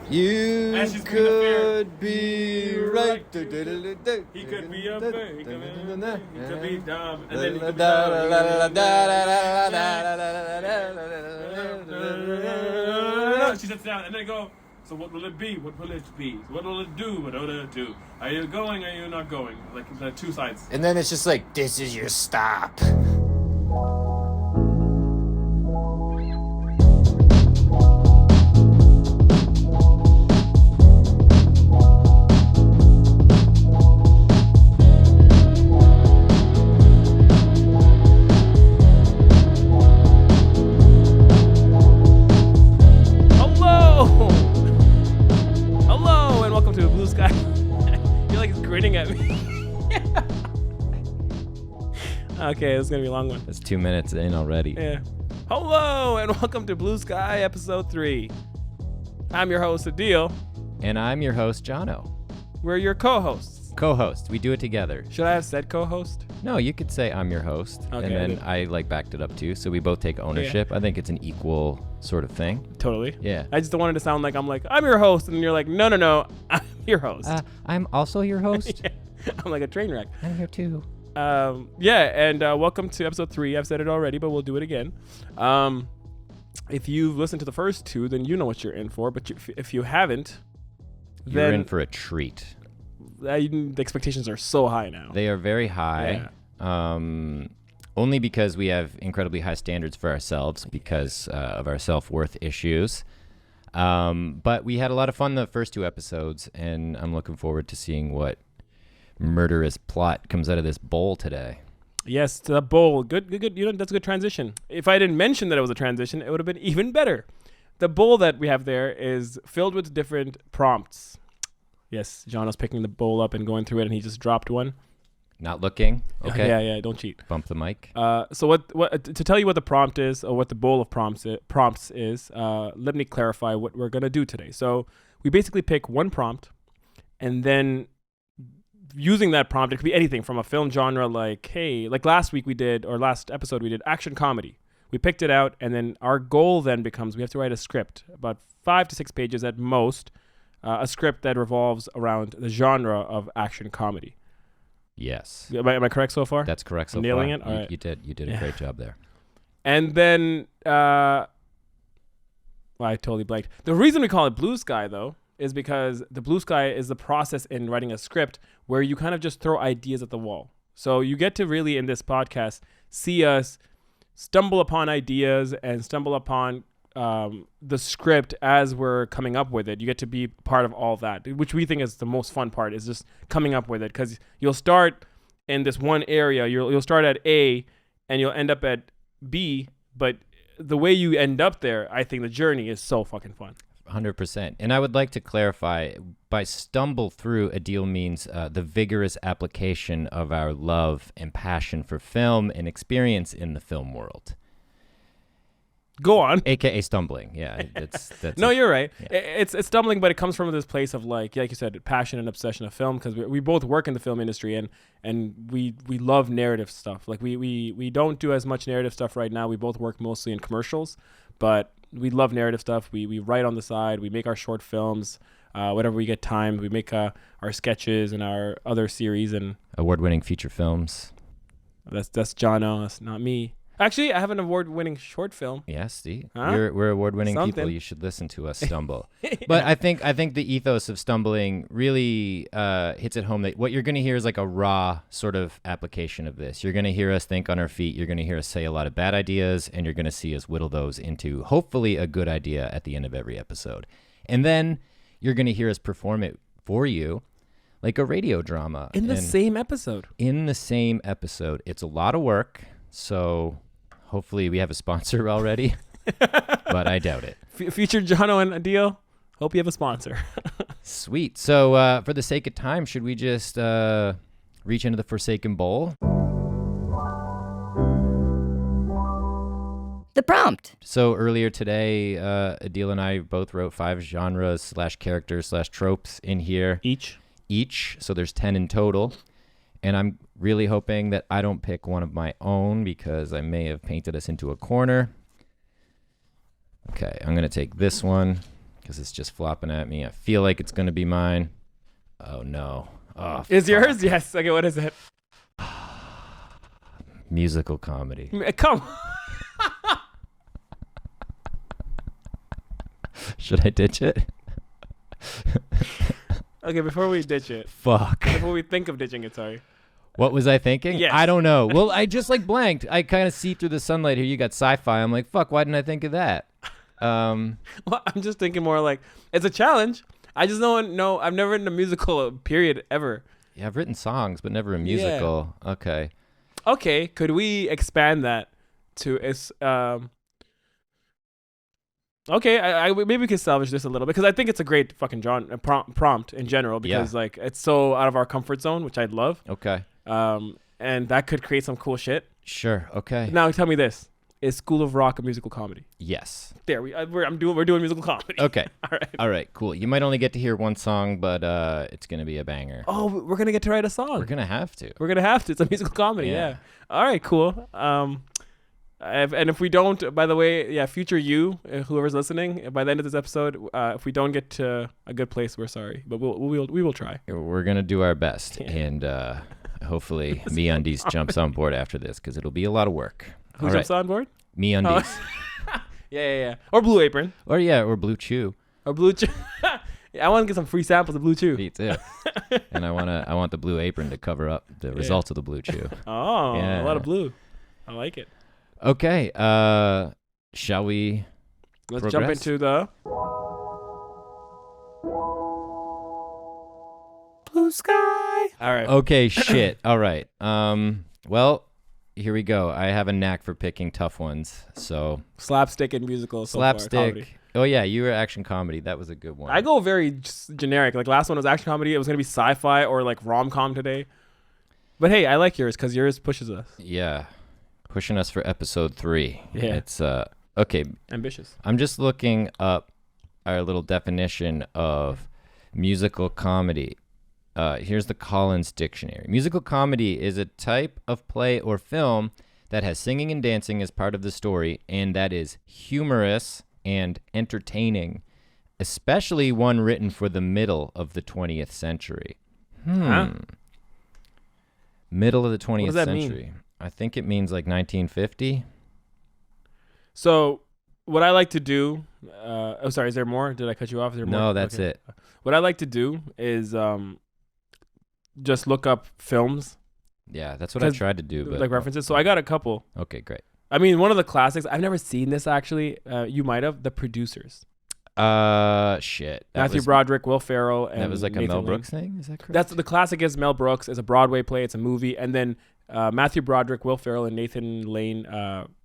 You And she's being a fair. could be right. He could be up there. He could be dumb. And then he could be dumb. She sits down and they go, so what will it be? What will it be? What will it do? What will it do? Are you going? Are you not going? Like the two sides. And then it's just like, this is your stop. Okay, it's gonna be a long one. It's 2 minutes in already. Yeah. Hello and welcome to Blue Sky episode 3. I'm your host Adeel. And I'm your host Jono. We're your co-hosts. Co-host. We do it together. Should I have said co-host? No, you could say I'm your host. Okay, and then I backed it up too, so we both take ownership. Yeah. I think it's an equal sort of thing. Totally. Yeah. I just don't want it to sound like I'm your host, and you're like, no, I'm your host. I'm also your host. Yeah. I'm like a train wreck. I'm here too. Welcome to episode 3. I've said it already, but we'll do it again. If you've listened to the first 2, then you know what you're in for. But if you haven't, you're in for a treat. The expectations are so high now. They are very high. Yeah. Only because we have incredibly high standards for ourselves because of our self-worth issues. But we had a lot of fun the first 2 episodes, and I'm looking forward to seeing what murderous plot comes out of this bowl today. Yes, the bowl. Good. You know, that's a good transition. If I didn't mention that it was a transition, it would have been even better. The bowl that we have there is filled with different prompts. Yes, Jono's picking the bowl up and going through it, and he just dropped one. Not looking. Okay. Yeah. Don't cheat. Bump the mic. So what to tell you what the prompt is, or what the bowl of prompts is, let me clarify what we're gonna do today. So we basically pick one prompt, and then using that prompt, it could be anything from a film genre, like last episode we did action comedy. We picked it out, and then our goal then becomes we have to write a script, about 5 to 6 pages at most, a script that revolves around the genre of action comedy. Yes. Am I correct so far? That's correct so nailing far. It? All right. You did a great job there. And then, I totally blanked. The reason we call it Blue Sky, though, is because the Blue Sky is the process in writing a script where you kind of just throw ideas at the wall. So you get to really, in this podcast, see us stumble upon ideas and stumble upon the script as we're coming up with it. You get to be part of all that, which we think is the most fun part, is just coming up with it. Because you'll start in this one area, you'll start at A and you'll end up at B, but the way you end up there, I think the journey is so fucking fun. 100%. And I would like to clarify, by stumble through, Adeel means the vigorous application of our love and passion for film and experience in the film world. Go on. AKA stumbling. Yeah. That's no, you're right. Yeah. It's stumbling, but it comes from this place of like you said, passion and obsession of film, because we both work in the film industry and we love narrative stuff. Like we don't do as much narrative stuff right now. We both work mostly in commercials, but we love narrative stuff. We write on the side. We make our short films. Whenever we get time, we make our sketches and our other series and award-winning feature films. That's Jono. That's not me. Actually, I have an award-winning short film. Yes, see, we're award-winning people. You should listen to us stumble. Yeah. But I think the ethos of stumbling really hits it home that what you're going to hear is like a raw sort of application of this. You're going to hear us think on our feet. You're going to hear us say a lot of bad ideas, and you're going to see us whittle those into hopefully a good idea at the end of every episode. And then you're going to hear us perform it for you like a radio drama. In the same episode. In the same episode. It's a lot of work, so hopefully we have a sponsor already, but I doubt it. Future Jono and Adeel, hope you have a sponsor. Sweet. So for the sake of time, should we just reach into the Forsaken Bowl? The prompt. So earlier today, Adeel and I both wrote 5 genres / characters / tropes in here. Each. So there's 10 in total. And I'm really hoping that I don't pick one of my own because I may have painted us into a corner. Okay, I'm going to take this one because it's just flopping at me. I feel like it's going to be mine. Oh, no. Oh, is yours? Yes. Okay, what is it? Musical comedy. Come. Should I ditch it? Okay, before we ditch it. Fuck. Before we think of ditching it, sorry. What was I thinking? Yes. I don't know. Well, I just like blanked. I kind of see through the sunlight here. You got sci-fi. I'm like, fuck, why didn't I think of that? Well, I'm just thinking more like, it's a challenge. I just don't know. I've never written a musical, period, ever. Yeah, I've written songs, but never a musical. Yeah. Okay. Okay, could we expand that to okay, I maybe we could salvage this a little bit because I think it's a great fucking genre prompt in general because like it's so out of our comfort zone, which I'd love. Okay. And that could create some cool shit. Sure. Okay. Now tell me this: is School of Rock a musical comedy? Yes. There we're doing musical comedy. Okay. All right. All right. Cool. You might only get to hear one song, but it's gonna be a banger. Oh, we're gonna get to write a song. We're gonna have to. It's a musical comedy. Yeah. All right. Cool. And if we don't, by the way, future you, whoever's listening, by the end of this episode, if we don't get to a good place, we're sorry, but we will try. We're gonna do our best, and hopefully MeUndies jumps on board after this because it'll be a lot of work. Who jumps on board? MeUndies. Oh. Yeah. Or Blue Apron. Or Blue Chew. Or Blue Chew. I want to get some free samples of Blue Chew. Me too. And I want the Blue Apron to cover up the results of the Blue Chew. Oh, a lot of blue. I like it. Okay, shall we Let's jump into the blue sky. All right. Okay, shit. All right. Well, here we go. I have a knack for picking tough ones. So slapstick and musical. Slapstick. Oh yeah, you were action comedy. That was a good one. I go very generic. Like last one was action comedy. It was gonna be sci-fi or like rom-com today. But hey, I like yours because yours pushes us. Yeah. Pushing us for episode 3. Yeah. It's okay. Ambitious. I'm just looking up our little definition of musical comedy. Here's the Collins Dictionary. Musical comedy is a type of play or film that has singing and dancing as part of the story and that is humorous and entertaining, especially one written for the middle of the 20th century. Middle of the 20th century. Mean? I think it means like 1950. So what I like to do, sorry, is there more? Did I cut you off? Is there more? No, that's it. What I like to do is just look up films. Yeah, that's what I tried to do. But like references. So I got a couple. Okay, great. I mean, one of the classics, I've never seen this actually. You might have. The Producers. Shit. Matthew Broderick, Will Ferrell, and that was like Nathan a Mel Lane. Brooks thing? Is that correct? That's the classic is Mel Brooks. It's a Broadway play. It's a movie. And then Matthew Broderick, Will Ferrell, and Nathan Lane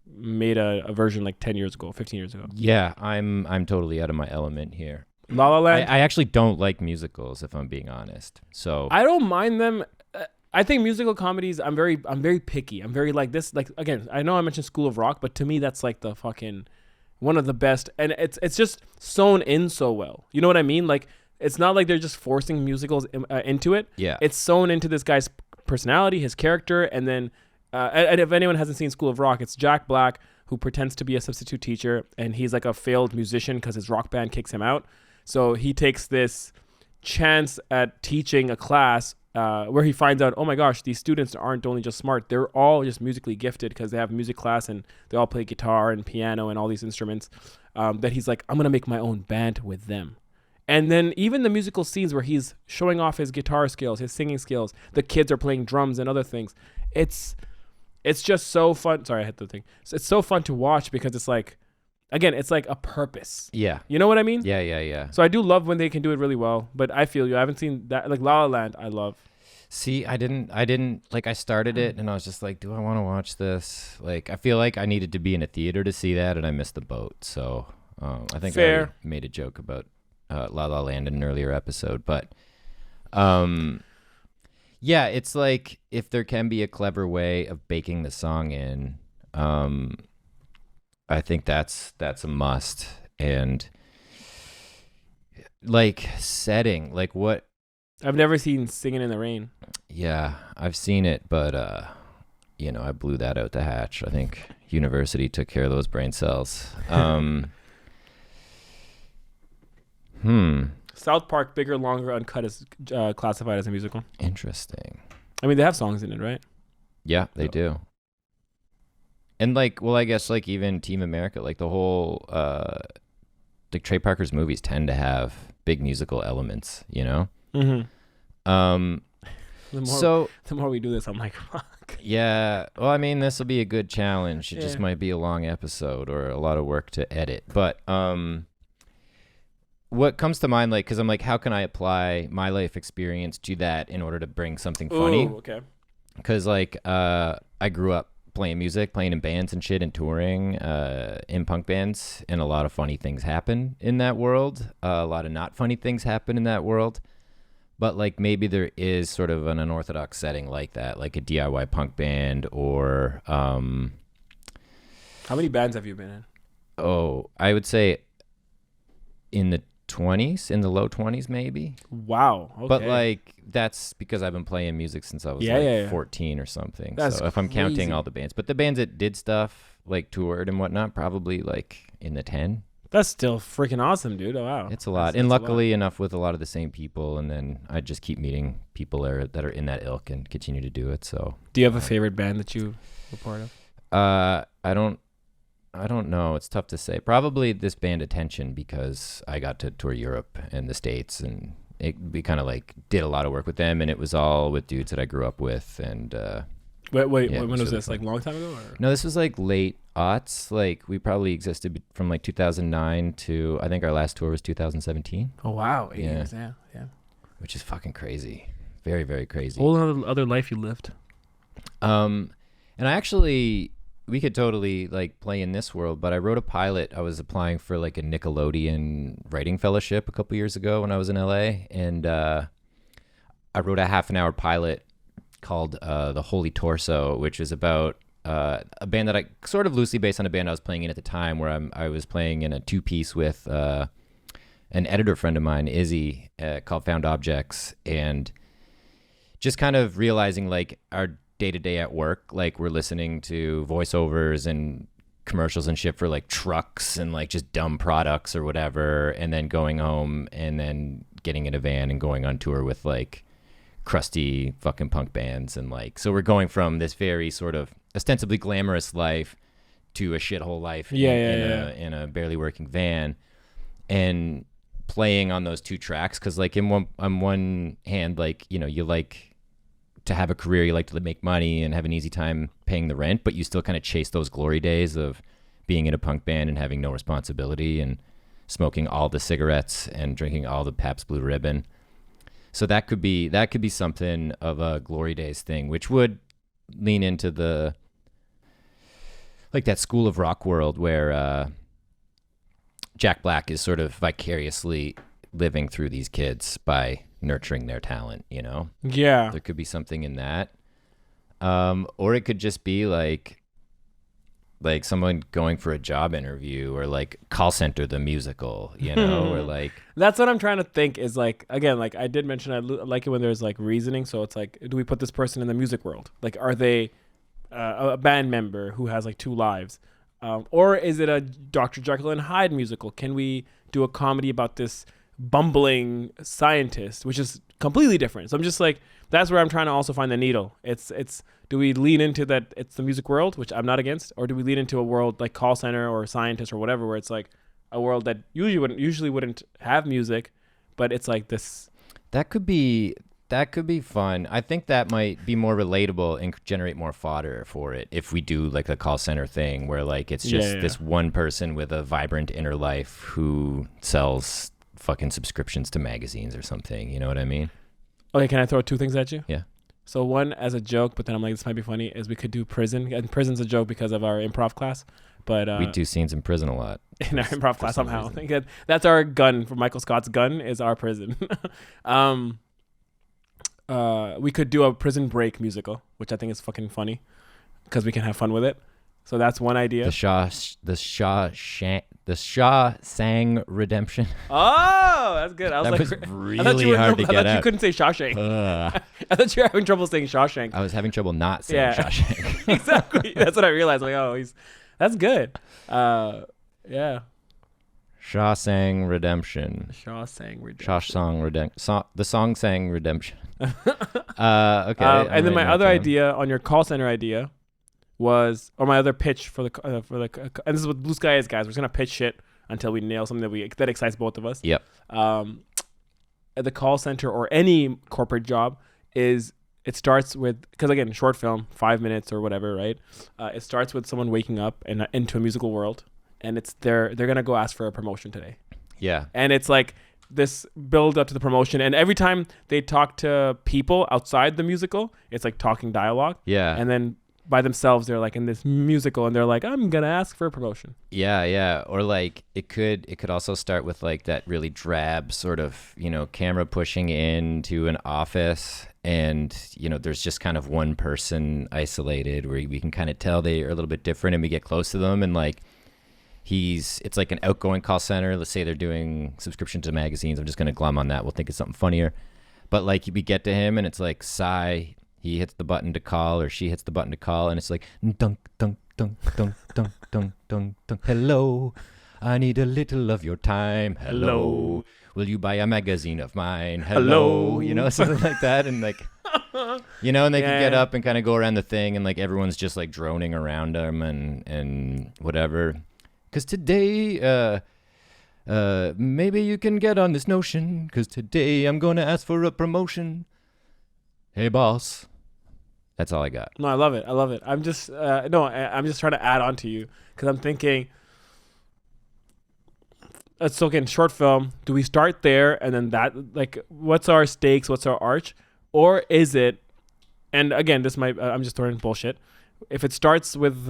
made a version like 10 years ago, 15 years ago. Yeah, I'm totally out of my element here. La La Land. I actually don't like musicals, if I'm being honest. So I don't mind them. I think musical comedies, I'm very picky. I'm very like this. Like again, I know I mentioned School of Rock, but to me that's like the fucking one of the best, and it's just sewn in so well. You know what I mean? Like it's not like they're just forcing musicals into it. Yeah, it's sewn into this guy's personality, his character, and then and if anyone hasn't seen School of Rock, it's Jack Black who pretends to be a substitute teacher, and he's like a failed musician because his rock band kicks him out. So he takes this chance at teaching a class where he finds out, oh my gosh, these students aren't only just smart, they're all just musically gifted because they have music class and they all play guitar and piano and all these instruments, that he's like, I'm going to make my own band with them. And then even the musical scenes where he's showing off his guitar skills, his singing skills, the kids are playing drums and other things. It's just so fun. Sorry, I hit the thing. It's so fun to watch because it's like, again, it's like a purpose. Yeah. You know what I mean? Yeah. So I do love when they can do it really well, but I feel you. I haven't seen that. Like La La Land, I love. See, I didn't like I started it and I was just like, do I want to watch this? Like, I feel like I needed to be in a theater to see that and I missed the boat. So I think I already made a joke about La La Land in an earlier episode, but yeah, it's like if there can be a clever way of baking the song in, I think that's a must. And like setting, like what I've never seen Singing in the Rain. Yeah, I've seen it, but I blew that out the hatch. I think university took care of those brain cells. South Park, Bigger, Longer, Uncut is classified as a musical. Interesting. I mean, they have songs in it, right? Yeah, they do. And like, well, I guess like even Team America, like the whole, like Trey Parker's movies tend to have big musical elements, you know? Mm-hmm. The more we do this, I'm like, fuck. Yeah. Well, I mean, this will be a good challenge. It just might be a long episode or a lot of work to edit. But what comes to mind, like, because I'm like, how can I apply my life experience to that in order to bring something funny? Ooh, okay. Because like I grew up playing music, playing in bands and shit, and touring in punk bands, and a lot of funny things happen in that world. A lot of not funny things happen in that world. But like maybe there is sort of an unorthodox setting like that, like a DIY punk band or. How many bands have you been in? Oh, I would say in the 20s, in the low 20s maybe. Wow. Okay. But like that's because I've been playing music since I was 14 or something. That's so if I'm crazy. counting all the bands, but the bands that did stuff like toured and whatnot, probably like in the 10. That's still freaking awesome, dude. Oh, wow. It's a lot. And luckily enough with a lot of the same people. And then I just keep meeting people that are in that ilk and continue to do it. So do you have a favorite band that you were part of? I don't know. It's tough to say. Probably this band Attention, because I got to tour Europe and the States, and we kind of like did a lot of work with them, and it was all with dudes that I grew up with. And wait, when was this? Like a long time ago? Or? No, this was like late aughts. Like we probably existed from like 2009 to I think our last tour was 2017. Oh wow, 8 years. Yeah. Which is fucking crazy. Very, very crazy. Whole other life you lived. And I actually. We could totally like play in this world, but I wrote a pilot. I was applying for like a Nickelodeon writing fellowship a couple years ago when I was in LA, and I wrote a half-an-hour pilot called The Holy Torso, which is about a band that I sort of loosely based on a band I was playing in at the time, where I was playing in a two-piece with an editor friend of mine, Izzy, called Found Objects, and just kind of realizing like our day-to-day at work, like we're listening to voiceovers and commercials and shit for like trucks and like just dumb products or whatever, and then going home and then getting in a van and going on tour with like crusty fucking punk bands. And like so we're going from this very sort of ostensibly glamorous life to a shithole life in a barely working van, and playing on those two tracks, because like on one hand, like, you know, you like to have a career, you like to make money and have an easy time paying the rent, but you still kind of chase those glory days of being in a punk band and having no responsibility and smoking all the cigarettes and drinking all the Pabst Blue Ribbon. So that could be something of a glory days thing, which would lean into the like that School of Rock world where Jack Black is sort of vicariously living through these kids by nurturing their talent, you know? Yeah. There could be something in that. Or it could just be like someone going for a job interview, or like Call Center the musical, you know, or like. That's what I'm trying to think is like, again, like I did mention, I like it when there's like reasoning. So it's like, do we put this person in the music world? Like, are they a band member who has like two lives? Or is it a Dr. Jekyll and Hyde musical? Can we do a comedy about this bumbling scientist, which is completely different? So I'm just like, that's where I'm trying to also find the needle. It's do we lean into that it's the music world, which I'm not against, or do we lean into a world like Call Center or Scientist or whatever, where it's like a world that usually wouldn't have music, but it's like this. That could be fun. I think that might be more relatable and generate more fodder for it if we do like the Call Center thing, where like it's just this one person with a vibrant inner life who sells fucking subscriptions to magazines or something, you know what I mean? Okay, can I throw two things at you? Yeah. So one as a joke, but then I'm like, this might be funny, is we could do prison. And prison's a joke because of our improv class. But we do scenes in prison a lot. In our improv class somehow. I think that's our gun. For Michael Scott's gun is our prison. We could do a Prison Break musical, which I think is fucking funny because we can have fun with it. So that's one idea. The Shawshank Redemption. Oh, that's good. That was really hard to get out. I thought you couldn't say Shawshank. I thought you were having trouble saying Shawshank. I was having trouble not saying Shawshank. Exactly. That's what I realized. Like, that's good. Yeah. Shawshank Redemption. The song sang Redemption. Okay. And then my other idea on your call center idea was, or my other pitch for the and this is what Blue Sky is, guys. We're just gonna pitch shit until we nail something that excites both of us. Yep. At the call center or any corporate job it starts with, because again, short film, 5 minutes or whatever, right? It starts with someone waking up into a musical world, and they're gonna go ask for a promotion today. Yeah. And it's like this build up to the promotion, and every time they talk to people outside the musical, it's like talking dialogue. Yeah. And then by themselves, they're like in this musical, and they're like, I'm gonna ask for a promotion. Yeah. Or like it could also start with like that really drab sort of, camera pushing into an office, and there's just kind of one person isolated where we can kind of tell they are a little bit different, and we get close to them, and like it's like an outgoing call center. Let's say they're doing subscription to magazines. I'm just gonna glom on that. We'll think it's something funnier. But like we get to him, and it's like Sai. He hits the button to call, or she hits the button to call, and it's like dunk dunk dunk dunk dunk dunk dunk dunk. Hello, I need a little of your time. Hello, will you buy a magazine of mine? Hello, something like that, and like, and they can get up and kind of go around the thing, and like everyone's just like droning around them and whatever. Because today, maybe you can get on this notion. Because today I'm gonna ask for a promotion. Hey, boss. That's all I got. No, I love it. I'm just I'm just trying to add on to you, because I'm thinking, so again, short film. Do we start there, and then that, like, what's our stakes? What's our arch? Or is it? And again, this might. I'm just throwing bullshit. If it starts with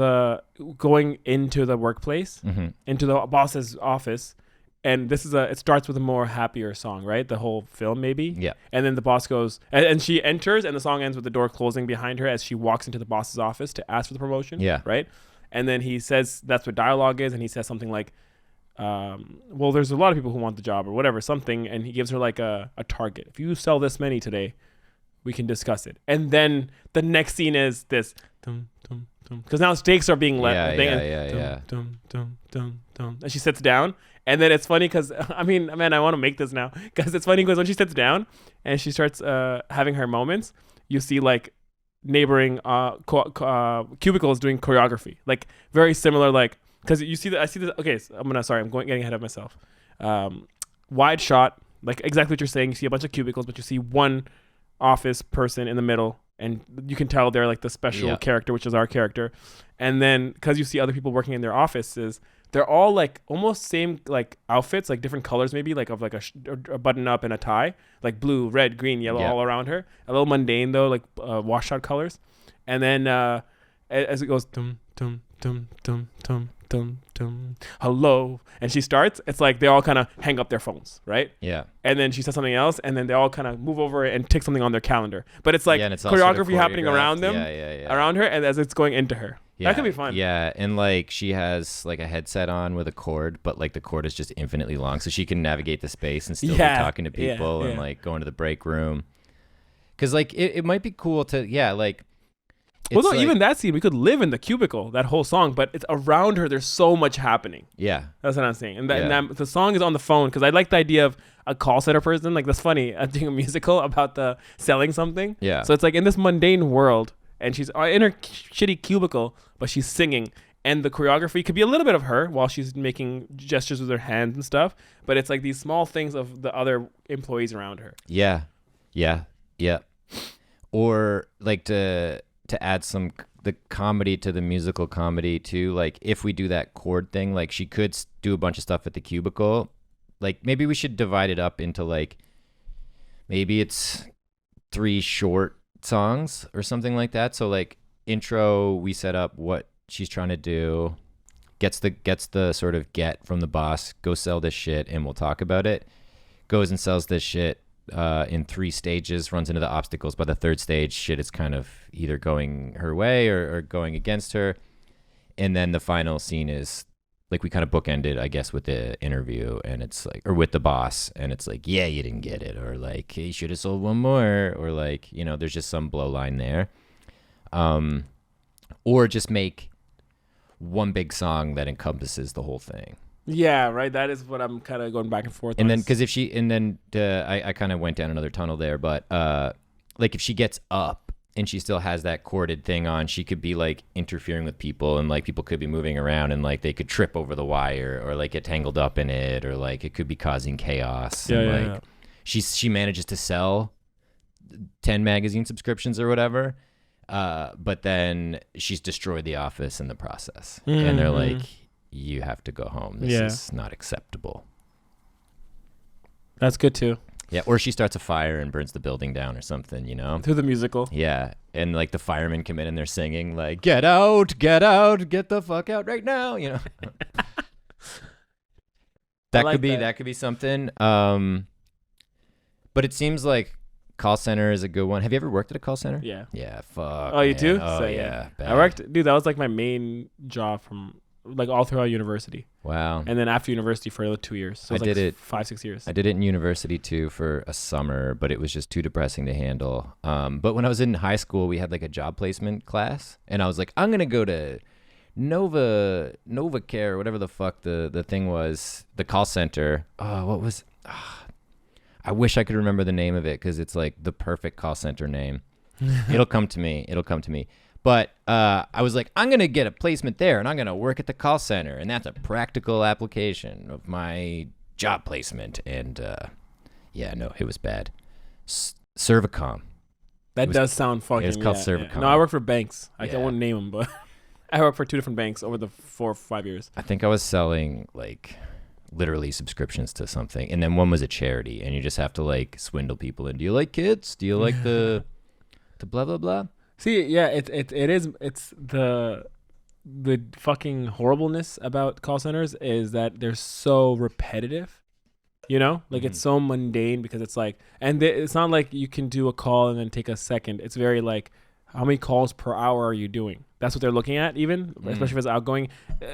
going into the workplace, into the boss's office, and it starts with a more happier song, right? The whole film, maybe. Yeah. And then the boss goes, and she enters, and the song ends with the door closing behind her as she walks into the boss's office to ask for the promotion. Yeah. Right. And then he says that's what dialogue is, and he says something like, well, there's a lot of people who want the job or whatever, something, and he gives her like a target. If you sell this many today, we can discuss it. And then the next scene is this, because now stakes are being let. Yeah. And she sits down. And then it's funny because, I want to make this now, because it's funny because when she sits down and she starts having her moments, you see like neighboring cubicles doing choreography, like very similar, like, because you see that, I see this. Okay, so I'm getting ahead of myself. Wide shot, like exactly what you're saying. You see a bunch of cubicles, but you see one office person in the middle, and you can tell they're like the special character, which is our character. And then because you see other people working in their offices, they're all like almost same like outfits, like different colors maybe, like of like a button up and a tie, like blue, red, green, yellow, all around her. A little mundane though, like washed out colors. And then as it goes, dum dum dum dum dum dum dum, hello, and she starts, it's like they all kind of hang up their phones, right? Yeah. And then she says something else, and then they all kind of move over and tick something on their calendar. But it's like choreography happening around them, around her, and as it's going into her. Yeah, that could be fun. Yeah, and like she has like a headset on with a cord, but like the cord is just infinitely long, so she can navigate the space and still be talking to people and like go into the break room. Because like it might be cool to like. Well, no, even that scene, we could live in the cubicle, that whole song, but it's around her. There's so much happening. Yeah, that's what I'm saying. And the song is on the phone, because I like the idea of a call center person. Like, that's funny. I'm doing a musical about the selling something. Yeah. So it's like in this mundane world, and she's in her shitty cubicle, but she's singing, and the choreography could be a little bit of her while she's making gestures with her hands and stuff, but it's like these small things of the other employees around her. Yeah. Or like to add the comedy to the musical comedy too. Like if we do that chord thing, like she could do a bunch of stuff at the cubicle. Like maybe we should divide it up into like, maybe it's 3 short songs or something like that. So like intro, we set up what she's trying to do, gets the sort of get from the boss, go sell this shit and we'll talk about it. Goes and sells this shit in 3 stages, runs into the obstacles. By the 3rd stage, shit is kind of either going her way or going against her. And then the final scene is like, we kind of bookended, I guess, with the interview, and it's like, or with the boss, and it's like, yeah, you didn't get it, or like, hey, you should have sold one more, or like, there's just some blow line there. Or just make one big song that encompasses the whole thing. Yeah, right. That is what I'm kind of going back and forth. And then, because I kind of went down another tunnel there, but like if she gets up and she still has that corded thing on, she could be like interfering with people, and like people could be moving around, and like they could trip over the wire or like get tangled up in it, or like it could be causing chaos. Yeah, and yeah. She manages to sell 10 magazine subscriptions or whatever, but then she's destroyed the office in the process. And they're like, you have to go home. This is not acceptable. That's good too. Yeah, or she starts a fire and burns the building down or something, you know? Through the musical. Yeah, and like the firemen come in and they're singing like, get out, get the fuck out right now, you know? That could be something. But it seems like call center is a good one. Have you ever worked at a call center? Yeah. Yeah, fuck. Oh, you man. too? Oh, so, yeah. I worked, dude, that was like my main job from like all throughout university. Wow. And then after university for like 2 years. So I did it 5-6 years. I did it in university too for a summer, but it was just too depressing to handle. But when I was in high school, we had like a job placement class, and I was like, I'm going to go to Nova Care, whatever the fuck the thing was, the call center. I wish I could remember the name of it, because it's like the perfect call center name. It'll come to me. But I was like, I'm going to get a placement there, and I'm going to work at the call center. And that's a practical application of my job placement. And it was bad. Servicom. That does sound fucking. It's called Servicom. Yeah. No, I work for banks. I won't name them, but I worked for 2 different banks over the 4 or 5 years. I think I was selling like literally subscriptions to something, and then one was a charity, and you just have to like swindle people. And do you like kids? Do you like the blah blah blah? See, yeah, it's the fucking horribleness about call centers is that they're so repetitive. You know, like it's so mundane, because it's like, and it's not like you can do a call and then take a second. It's very like, how many calls per hour are you doing? That's what they're looking at, even, especially if it's outgoing.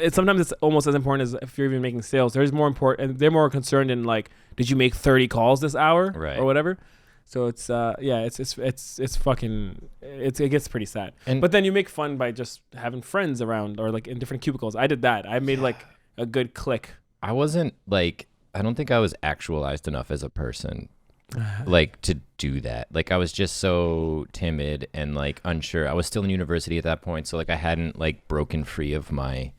Sometimes it's almost as important as if you're even making sales. They're more concerned in like, did you make 30 calls this hour, right, or whatever? So it's it's fucking, it gets pretty sad. But then you make fun by just having friends around, or like in different cubicles. I did that. I made like a good clique. I don't think I was actualized enough as a person like to do that. Like I was just so timid and like unsure. I was still in university at that point, so like I hadn't like broken free of my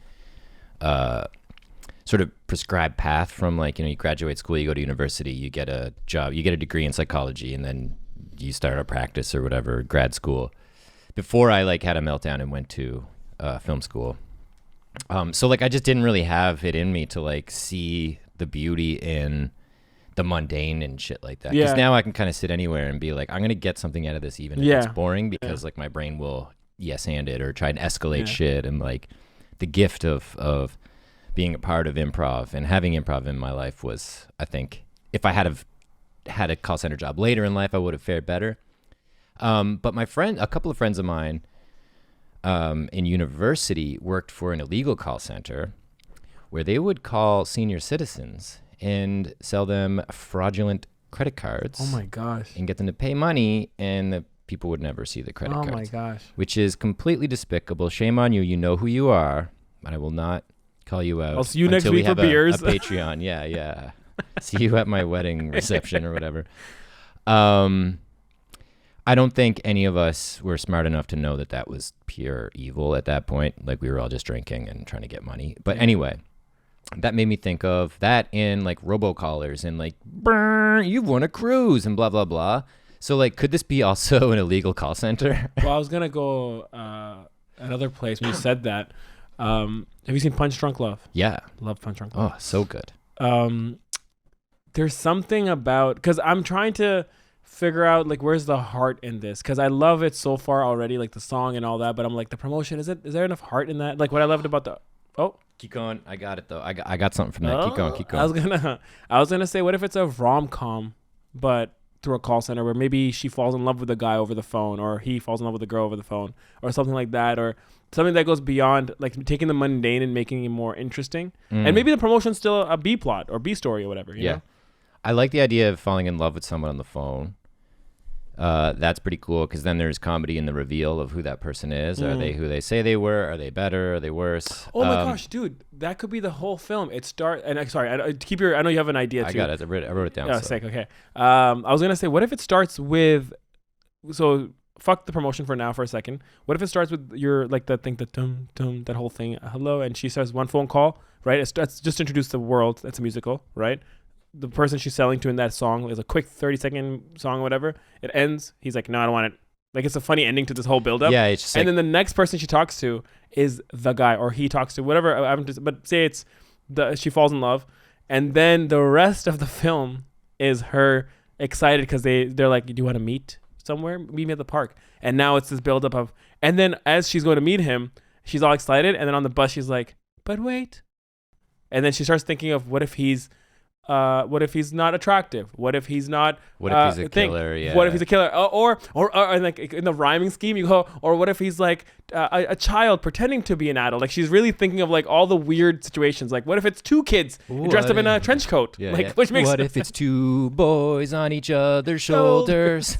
sort of prescribed path from like, you know, you graduate school, you go to university, you get a job, you get a degree in psychology, and then you start a practice or whatever, grad school, before I like had a meltdown and went to film school. So like I just didn't really have it in me to like see the beauty in the mundane and shit like that. Because now I can kind of sit anywhere and be like, I'm going to get something out of this, even if it's boring, because like my brain will yes-hand it or try and escalate shit. And like the gift of being a part of improv and having improv in my life was, I think, if I had a call center job later in life, I would have fared better. But a couple of friends of mine in university worked for an illegal call center where they would call senior citizens and sell them fraudulent credit cards. Oh my gosh. And get them to pay money, and the people would never see the credit cards. Oh my gosh. Which is completely despicable. Shame on you. You know who you are, and I will not call you out. I'll see you next week for beers. A Patreon. Yeah. See you at my wedding reception or whatever. I don't think any of us were smart enough to know that was pure evil at that point. Like we were all just drinking and trying to get money. But anyway, that made me think of that in like robocallers and like, you've won a cruise and blah, blah, blah. So like, could this be also an illegal call center? Well, I was going to go another place when you said that. Have you seen Punch Drunk Love? Yeah. Love Punch Drunk Love. Oh, so good. There's something about, because I'm trying to figure out like where's the heart in this, because I love it so far already, like the song and all that, but I'm like, the promotion, is there enough heart in that? Like what I loved about keep going. I got it though. I got something from that. Keep going. I was gonna say, what if it's a rom-com but through a call center where maybe she falls in love with a guy over the phone, or he falls in love with a girl over the phone, or something like that, or something that goes beyond like taking the mundane and making it more interesting. And maybe the promotion's still a B plot or B story or whatever, you know? I like the idea of falling in love with someone on the phone. That's pretty cool because then there's comedy in the reveal of who that person is. Are they who they say they were? Are they better? Are they worse? Oh my gosh, dude, that could be the whole film. Keep your. I know you have an idea too. I got it. I wrote it down. Oh, sick. Okay. I was gonna say, what if it starts with, so fuck the promotion for now for a second. What if it starts with your like that thing, the dum dum, that whole thing, hello, and she says one phone call, right? It's just to introduce the world. It's a musical, right? The person she's selling to in that song is a quick 30-second song or whatever. It ends. He's like, no, I don't want it. Like, it's a funny ending to this whole buildup. Yeah, it's just and then the next person she talks to is the guy, or he talks to whatever. But say it's she falls in love, and then the rest of the film is her excited because they're like, do you want to meet somewhere? Meet me at the park. And now it's this buildup of, and then as she's going to meet him, she's all excited, and then on the bus she's like, but wait, and then she starts thinking of what if he's not attractive? What if he's not? What if he's a killer? Yeah. What if he's a killer? Or like in the rhyming scheme, you go, or what if he's like a child pretending to be an adult? Like she's really thinking of like all the weird situations. Like what if it's two kids dressed up in a trench coat? Yeah, like which makes what if it's two boys on each other's shoulders?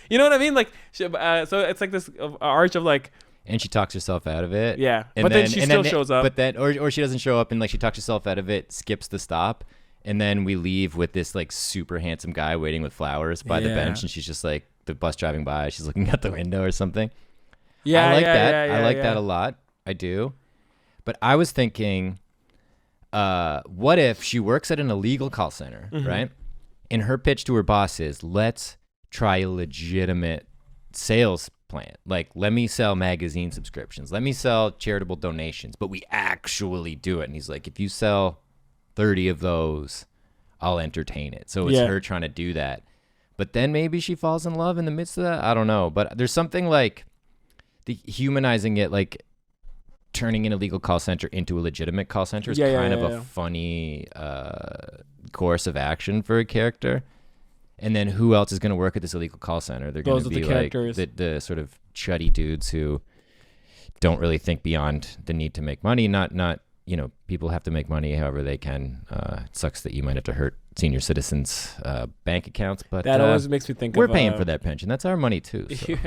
You know what I mean? Like so it's like this arch of like. And she talks herself out of it. Yeah, but then she still shows up. But then, or she doesn't show up, and like she talks herself out of it, skips the stop. And then we leave with this like super handsome guy waiting with flowers by the bench, and she's just like the bus driving by. She's looking out the window or something. Yeah, I like that. I like that a lot. I do. But I was thinking, what if she works at an illegal call center, right? And her pitch to her boss is, let's try a legitimate sales plan. Like, let me sell magazine subscriptions. Let me sell charitable donations. But we actually do it. And he's like, if you sell 30 of those, I'll entertain it. So it's her trying to do that. But then maybe she falls in love in the midst of that. I don't know. But there's something like the humanizing it, like turning an illegal call center into a legitimate call center is kind of a funny course of action for a character. And then who else is going to work at this illegal call center? They're going to be like the sort of chuddy dudes who don't really think beyond the need to make money. Not people have to make money however they can. It sucks that you might have to hurt senior citizens' bank accounts, but that always makes me think we're paying for that pension. That's our money too. So.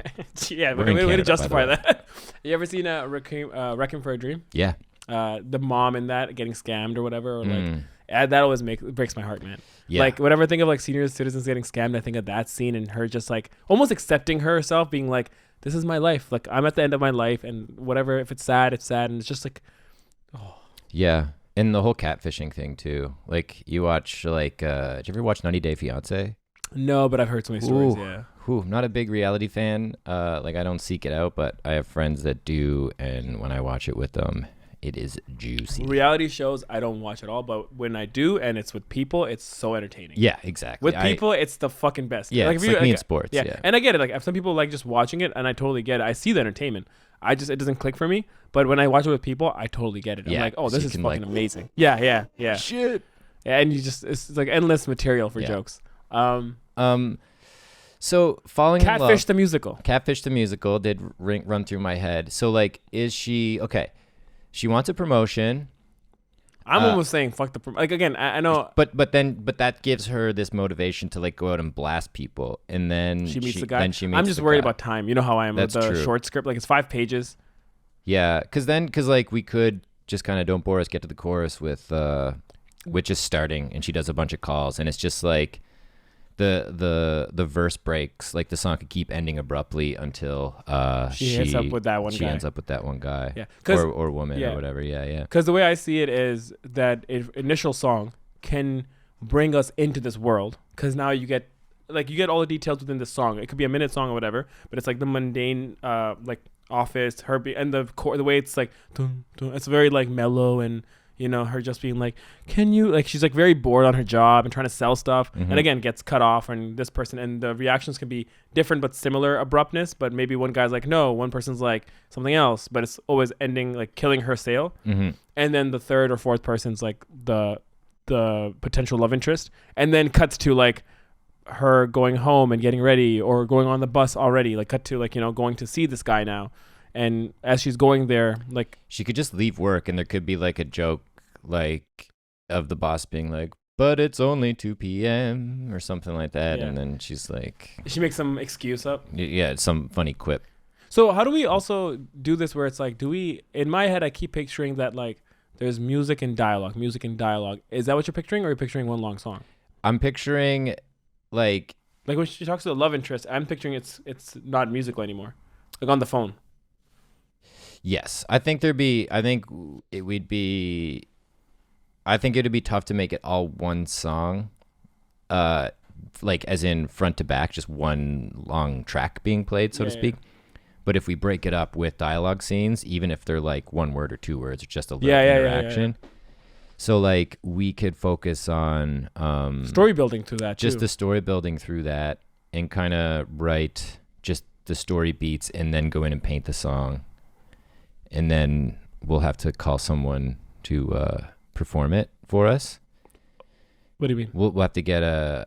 Yeah, way to justify that. You ever seen Requiem for a Dream? Yeah. The mom in that getting scammed or whatever, or like that always breaks my heart, man. Yeah. Like whenever I think of like senior citizens getting scammed, I think of that scene and her just like almost accepting herself, being like, "This is my life. Like I'm at the end of my life, and whatever. If it's sad, it's sad." And it's just like, oh. Yeah, and the whole catfishing thing too. Like you watch like, did you ever watch 90 Day Fiance? No, but I've heard so many stories. Yeah. Not a big reality fan. Like I don't seek it out, but I have friends that do, and when I watch it with them, it is juicy. Reality shows I don't watch at all, but when I do and it's with people, it's so entertaining. Yeah, exactly. With people, it's the fucking best. Yeah, like it's like me in sports. Yeah, and I get it. Like if some people like just watching it, and I totally get it. I see the entertainment. It doesn't click for me. But when I watch it with people, I totally get it. I'm like, oh, this is fucking amazing. Yeah. Shit. And it's like endless material for jokes. So falling Catfish in love. Catfish the musical did run through my head. So like, is she okay? She wants a promotion. I'm almost saying fuck the like again. I know, but that gives her this motivation to like go out and blast people, and then she meets the guy. I'm just worried about time. You know how I am with the short script. Like it's 5 pages. Yeah, because like we could just kind of don't bore us. Get to the chorus with which is starting, and she does a bunch of calls, and it's just like the verse breaks. Like the song could keep ending abruptly until she ends up with that one guy. Yeah, or woman or whatever. Yeah. Because the way I see it is that initial song can bring us into this world. Because now you get all the details within this song. It could be a minute song or whatever, but it's like the mundane like office, and the way it's like dun, dun, it's very like mellow, and you know her just being like, can you like, she's like very bored on her job and trying to sell stuff, and again gets cut off, and this person, and the reactions can be different but similar abruptness, but maybe one guy's like no, one person's like something else, but it's always ending like killing her sale, and then the third or fourth person's like the potential love interest, and then cuts to like her going home and getting ready, or going on the bus already, like cut to like, you know, going to see this guy now, and as she's going there, like she could just leave work and there could be like a joke like of the boss being like, but it's only 2 p.m. or something like that. Yeah. And then she's like, she makes some excuse up. Yeah, it's some funny quip. So how do we also do this where it's like, in my head, I keep picturing that like there's music and dialogue. Is that what you're picturing, or are you picturing one long song? I'm picturing like when she talks to the love interest, I'm picturing it's not musical anymore. Like on the phone. Yes. I think it'd be tough to make it all one song. Like as in front to back, just one long track being played, so to speak. Yeah. But if we break it up with dialogue scenes, even if they're like 1 word or 2 words, or just a little interaction. Yeah. So like we could focus on story building through that, just too. the story building through that, and kind of write just the story beats, and then go in and paint the song, and then we'll have to call someone to perform it for us. What do you mean? We'll have to get a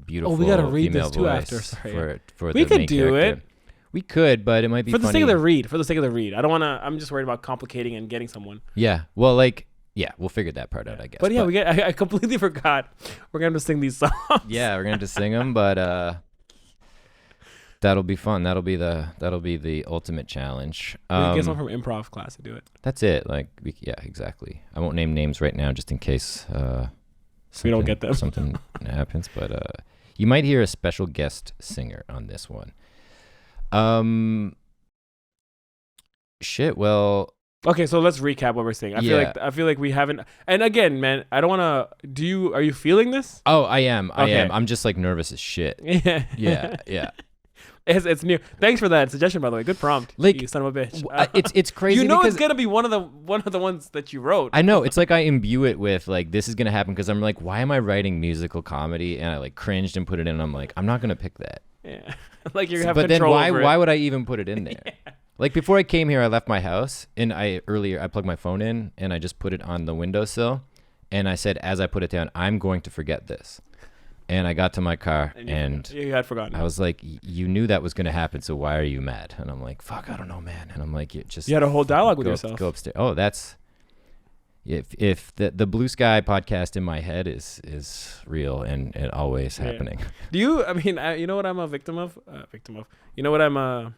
beautiful. Oh, we gotta read female this too voice after. Sorry. For we the could main do character. it. We could, but it might be for the funny. sake of the read. For the sake of the read, I don't want to. I'm just worried about complicating and getting someone. Yeah. Well, like. Yeah, we'll figure that part out, I guess. But yeah, I completely forgot. We're gonna have to sing these songs. Yeah, we're gonna have to sing them, but that'll be fun. That'll be the ultimate challenge. We can get someone from improv class to do it. That's it. Like, yeah, exactly. I won't name names right now, just in case we don't get them. Something happens. But you might hear a special guest singer on this one. Shit. Well. Okay, so let's recap what we're saying. I feel like we haven't. And again, man, I don't want to. Are you feeling this? Oh, I am. I am. I'm just like nervous as shit. Yeah. It's new. Thanks for that suggestion, by the way. Good prompt. Like, you son of a bitch. It's crazy. You know, it's gonna be one of the ones that you wrote. I know. It's like I imbue it with like this is gonna happen because I'm like, why am I writing musical comedy? And I like cringed and put it in. And I'm like, I'm not gonna pick that. Yeah. Like you have but control then over it. Why would I even put it in there? Yeah. Like before I came here, I left my house and I plugged my phone in and I just put it on the windowsill, and I said as I put it down, I'm going to forget this. And I got to my car and you had forgotten. I was like, you knew that was going to happen, so why are you mad? And I'm like, fuck, I don't know, man. And I'm like, you had a whole dialogue with yourself. Go upstairs. Oh, that's if the Blue Sky podcast in my head is real and always happening. Do you? I mean, you know what I'm a victim of? You know what I'm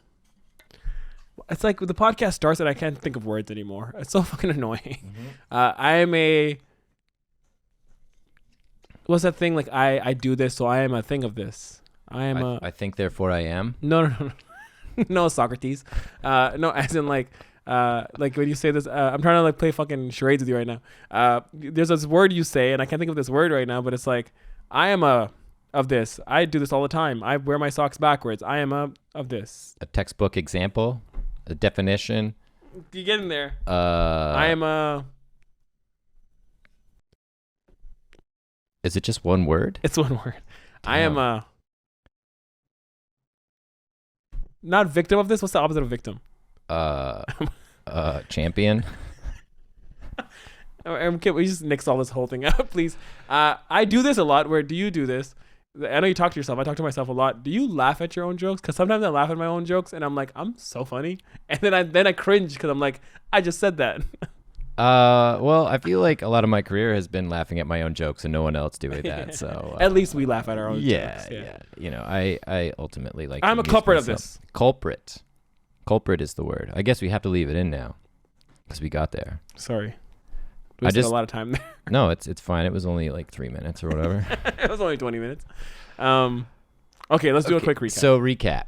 It's like the podcast starts and I can't think of words anymore. It's so fucking annoying. Mm-hmm. What's that thing? Like I do this, so I am a thing of this. I think therefore I am. No. No, Socrates. No, as in like when you say this, I'm trying to like play fucking charades with you right now. There's this word you say, and I can't think of this word right now, but it's like I am of this. I do this all the time. I wear my socks backwards. I am of this. A textbook example. A definition. You get in there. I am Is it just one word? It's one word. Damn. I am not victim of this. What's the opposite of victim? Champion. Can we just nix all this whole thing out, please? I do this a lot. Where do you do this? I know you talk to yourself. I talk to myself a lot. Do you laugh at your own jokes? Because sometimes I laugh at my own jokes, and I'm like, I'm so funny, and then I cringe because I'm like, I just said that. Well, I feel like a lot of my career has been laughing at my own jokes and no one else doing that. So at least we laugh at our own jokes. Yeah. You know, I ultimately like. I'm a culprit of this. Culprit is the word. I guess we have to leave it in now because we got there. Sorry. I just a lot of time there. No, it's fine. It was only like 3 minutes or whatever. It was only 20 minutes. Okay, let's do a quick recap. So recap.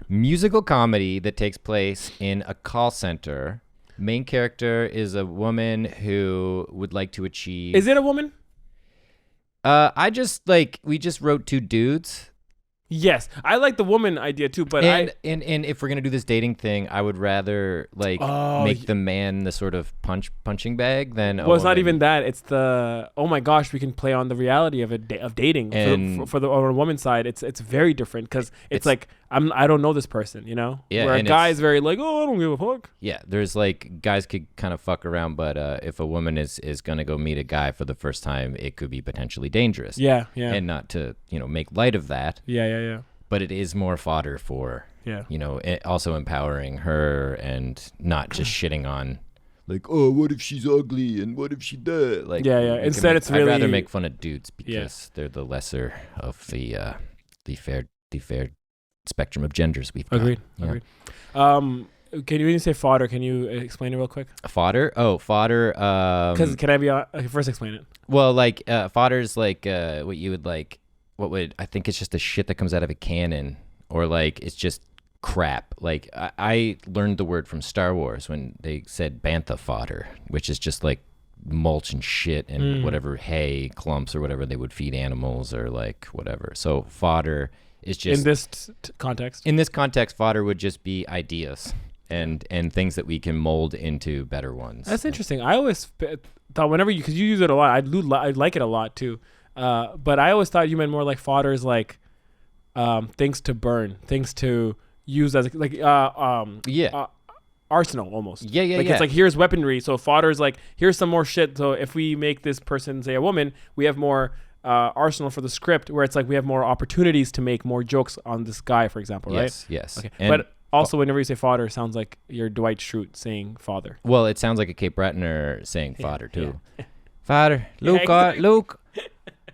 Musical comedy that takes place in a call center. Main character is a woman who would like to achieve. Is it a woman? We just wrote 2 dudes. Yes, I like the woman idea too, but and if we're gonna do this dating thing, I would rather make the man the sort of punching bag than. Well, it's not even that. It's the oh my gosh, we can play on the reality of dating. And for the on a woman's side, it's very different because it's like I don't know this person, you know. Yeah, where a guy is very like, oh, I don't give a fuck. Yeah, there's like guys could kind of fuck around, but if a woman is gonna go meet a guy for the first time, it could be potentially dangerous. Yeah. And not to make light of that. Yeah. But it is more fodder for also empowering her and not just shitting on like, oh, what if she's ugly and what if she does? Like, yeah. Instead, it's really. I'd rather make fun of dudes because they're the lesser of the fair spectrum of genders we've got. Agreed. Can you, when you say fodder, can you explain it real quick? Fodder? Oh, fodder. Because can I be first explain it? Well, like fodder's like what you would like. What would I think it's just the shit that comes out of a cannon, or like it's just crap. Like I learned the word from Star Wars when they said bantha fodder, which is just like mulch and shit and whatever hay clumps or whatever they would feed animals or like whatever. So fodder is just in this context. In this context, fodder would just be ideas and things that we can mold into better ones. That's interesting. I always thought whenever because you use it a lot, I like it a lot too. But I always thought you meant more like fodder is like things to burn, things to use as arsenal almost. Yeah. It's like here's weaponry. So fodder is like here's some more shit. So if we make this person say a woman, we have more arsenal for the script. Where it's like we have more opportunities to make more jokes on this guy, for example. Right? Yes. Okay. But also, whenever you say fodder, it sounds like you're Dwight Schrute saying father. Well, it sounds like a Cape Brettoner saying fodder too. Yeah. Father, Luke, exactly. Luke.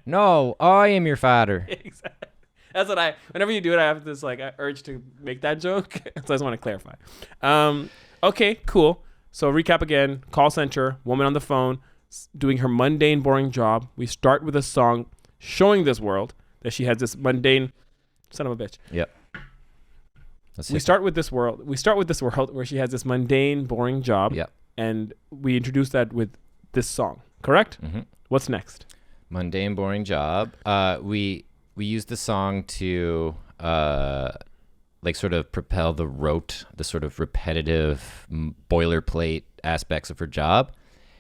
No, I am your father. Exactly. That's what whenever you do it, I have this like urge to make that joke. So I just want to clarify. Okay, cool. So recap again. Call center, woman on the phone, doing her mundane, boring job. We start with a song showing this world that she has this mundane, son of a bitch. Yep. We start with this world where she has this mundane, boring job. Yep. And we introduce that with this song. Correct? Mm-hmm. What's next? Mundane, boring job. We use the song to like sort of propel the sort of repetitive boilerplate aspects of her job.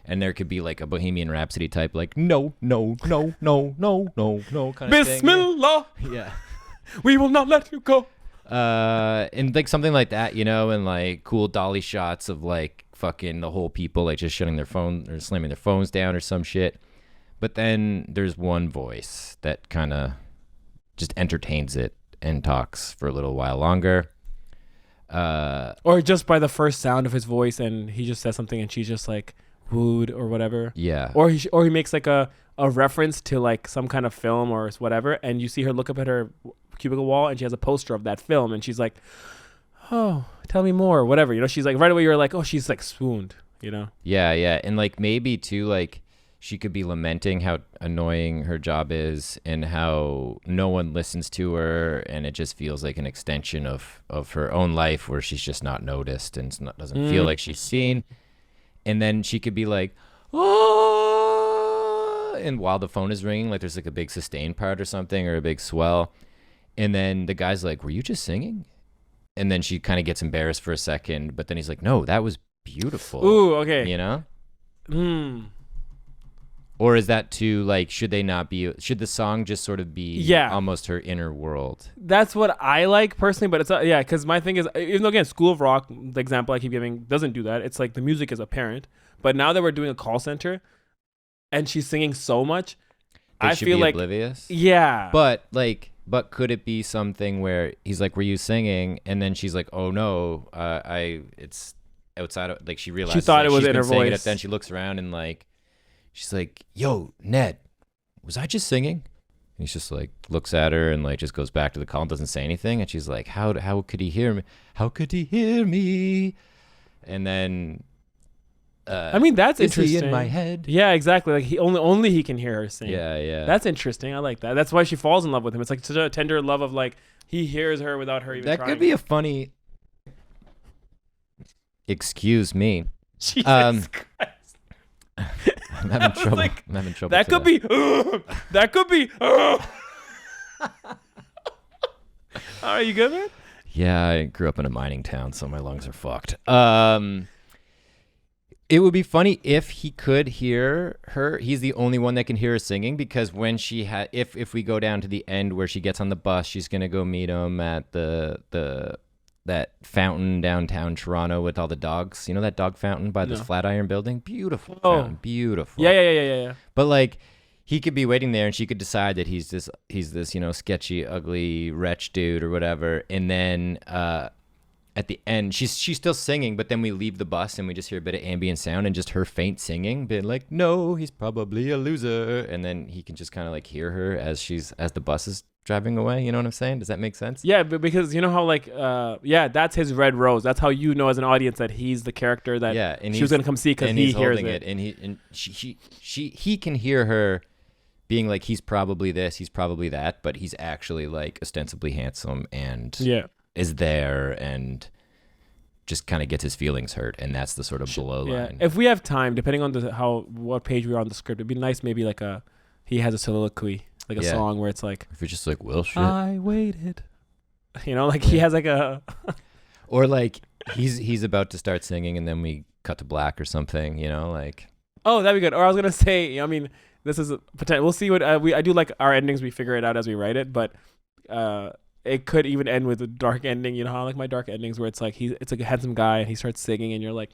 And there could be like a Bohemian Rhapsody type, like no kind of Bismillah. thing. Yeah. We will not let you go. And like something like that, and like cool dolly shots of like fucking the whole people like just shutting their phone or slamming their phones down or some shit. But then there's one voice that kind of just entertains it and talks for a little while longer. Or just by the first sound of his voice and he just says something and she's just like wooed or whatever. Yeah. Or he makes like a reference to like some kind of film or whatever, and you see her look up at her cubicle wall and she has a poster of that film and she's like, oh, tell me more, or whatever. She's like, right away you're like, oh, she's like swooned, Yeah. And like maybe too, like she could be lamenting how annoying her job is and how no one listens to her, and it just feels like an extension of her own life where she's just not noticed and doesn't feel like she's seen. And then she could be like, oh, and while the phone is ringing, like there's like a big sustain part or something, or a big swell. And then the guy's like, were you just singing? And then she kind of gets embarrassed for a second, but then he's like, no, that was beautiful. Ooh, okay. Or is that too, like, should the song just sort of be almost her inner world? That's what I like personally, but it's because my thing is, even though again, School of Rock, the example I keep giving, doesn't do that. It's like the music is apparent, but now that we're doing a call center and she's singing so much, I feel like oblivious. Yeah. But could it be something where he's like, were you singing? And then she's like, oh no, it's outside of, like, she realized she thought it was in her voice. It, then she looks around and like, she's like, yo, Ned, was I just singing? And he's just like, looks at her and like just goes back to the call and doesn't say anything. And she's like, how could he hear me? How could he hear me? And then, I mean, that's interesting. Is he in my head? Yeah, exactly. Like he only he can hear her sing. Yeah. That's interesting. I like that. That's why she falls in love with him. It's like such a tender love of like, he hears her without her even trying. That could be a funny, excuse me. Jesus Christ. I'm having trouble. I'm having trouble. That could be. That could be. Are you good, man? Yeah, I grew up in a mining town, so my lungs are fucked. It would be funny if he could hear her. He's the only one that can hear her singing, because when she if we go down to the end where she gets on the bus, she's gonna go meet him at that fountain downtown Toronto with all the dogs. You know that dog fountain by this Flatiron building? Beautiful fountain. Beautiful. Yeah. But like, he could be waiting there and she could decide that he's this, sketchy, ugly, wretch dude or whatever. And then at the end, she's still singing, but then we leave the bus and we just hear a bit of ambient sound and just her faint singing, being like, "No, he's probably a loser," and then he can just kind of like hear her as the bus is driving away. You know what I'm saying? Does that make sense? Yeah, but because you know how like that's his red rose. That's how you know as an audience that he's the character that and she was gonna come see because he hears it. And he can hear her being like, he's probably this, he's probably that, but he's actually like ostensibly handsome and is there and just kind of gets his feelings hurt, and that's the sort of below line. If we have time, depending on what page we're on the script, it'd be nice maybe like he has a soliloquy, like a song where it's like, if you're just like, well, shit, I waited, you know, like he has like a or like he's about to start singing and then we cut to black or something, you know, like, oh, that'd be good. Or I was gonna say, I mean, this is a potential. We'll see what I do. Like our endings, we figure it out as we write it, but it could even end with a dark ending. You know how I like my dark endings where it's like it's like a handsome guy and he starts singing and you're like,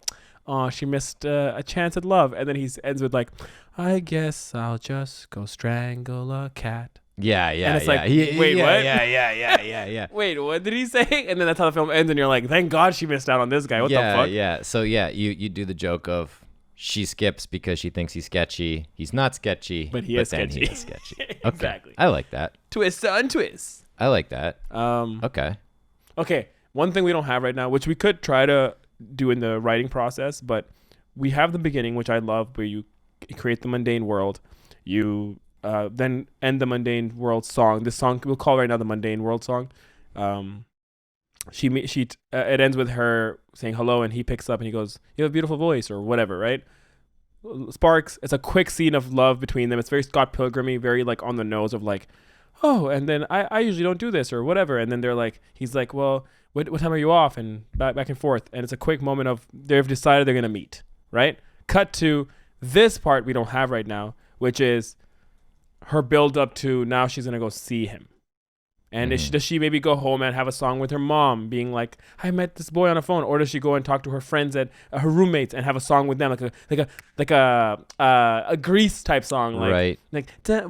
oh, she missed a chance at love, and then he ends with like, I guess I'll just go strangle a cat. Yeah. And it's like, wait, what? Yeah. Wait, what did he say? And then that's how the film ends, and you're like, thank God she missed out on this guy. What the fuck? Yeah. So you do the joke of, she skips because she thinks he's sketchy. He's not sketchy, but he is sketchy. He is sketchy. Okay. Exactly. I like that. Twist on twist. I like that. Okay. One thing we don't have right now, which we could try to do in the writing process, but we have the beginning, which I love, where you create the mundane world. You then end the mundane world song. This song we'll call right now the mundane world song. It ends with her saying hello, and he picks up and he goes, "You have a beautiful voice," or whatever, right? Sparks. It's a quick scene of love between them. It's very Scott Pilgrim-y, very like on the nose of like, oh, and then I usually don't do this or whatever, and then they're like, he's like, well, what time are you off, and back and forth, and it's a quick moment of they've decided they're gonna meet, right? Cut to this part we don't have right now, which is her build up to now she's gonna go see him. And does she maybe go home and have a song with her mom being like, I met this boy on a phone, or does she go and talk to her friends at her roommates and have a song with them, like a Grease type song, like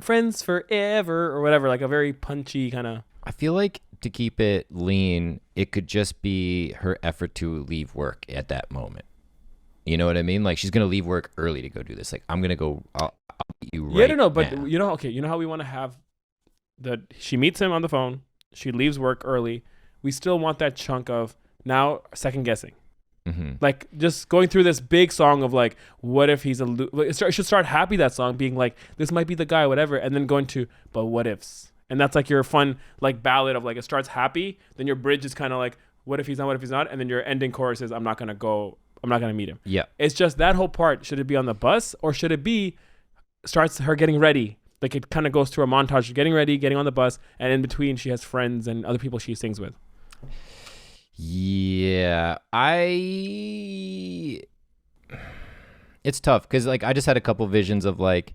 friends forever or whatever, like a very punchy kind of. I feel like to keep it lean, it could just be her effort to leave work at that moment. You know what I mean? Like she's gonna leave work early to go do this. Like I'm gonna go. I'll meet you right now. But you know how we want to have. That she meets him on the phone, she leaves work early. We still want that chunk of now second guessing, like just going through this big song of like, what if he's it should start happy, that song being like, this might be the guy, whatever, and then going to, but what ifs, and that's like your fun like ballad of like, it starts happy, then your bridge is kind of like, what if he's not, what if he's not, and then your ending chorus is, I'm not gonna meet him. Yeah, it's just that whole part. Should it be on the bus, or should it be starts her getting ready? Like it kind of goes through a montage of getting ready, getting on the bus, and in between she has friends and other people she sings with. Yeah, it's tough because like I just had a couple visions of like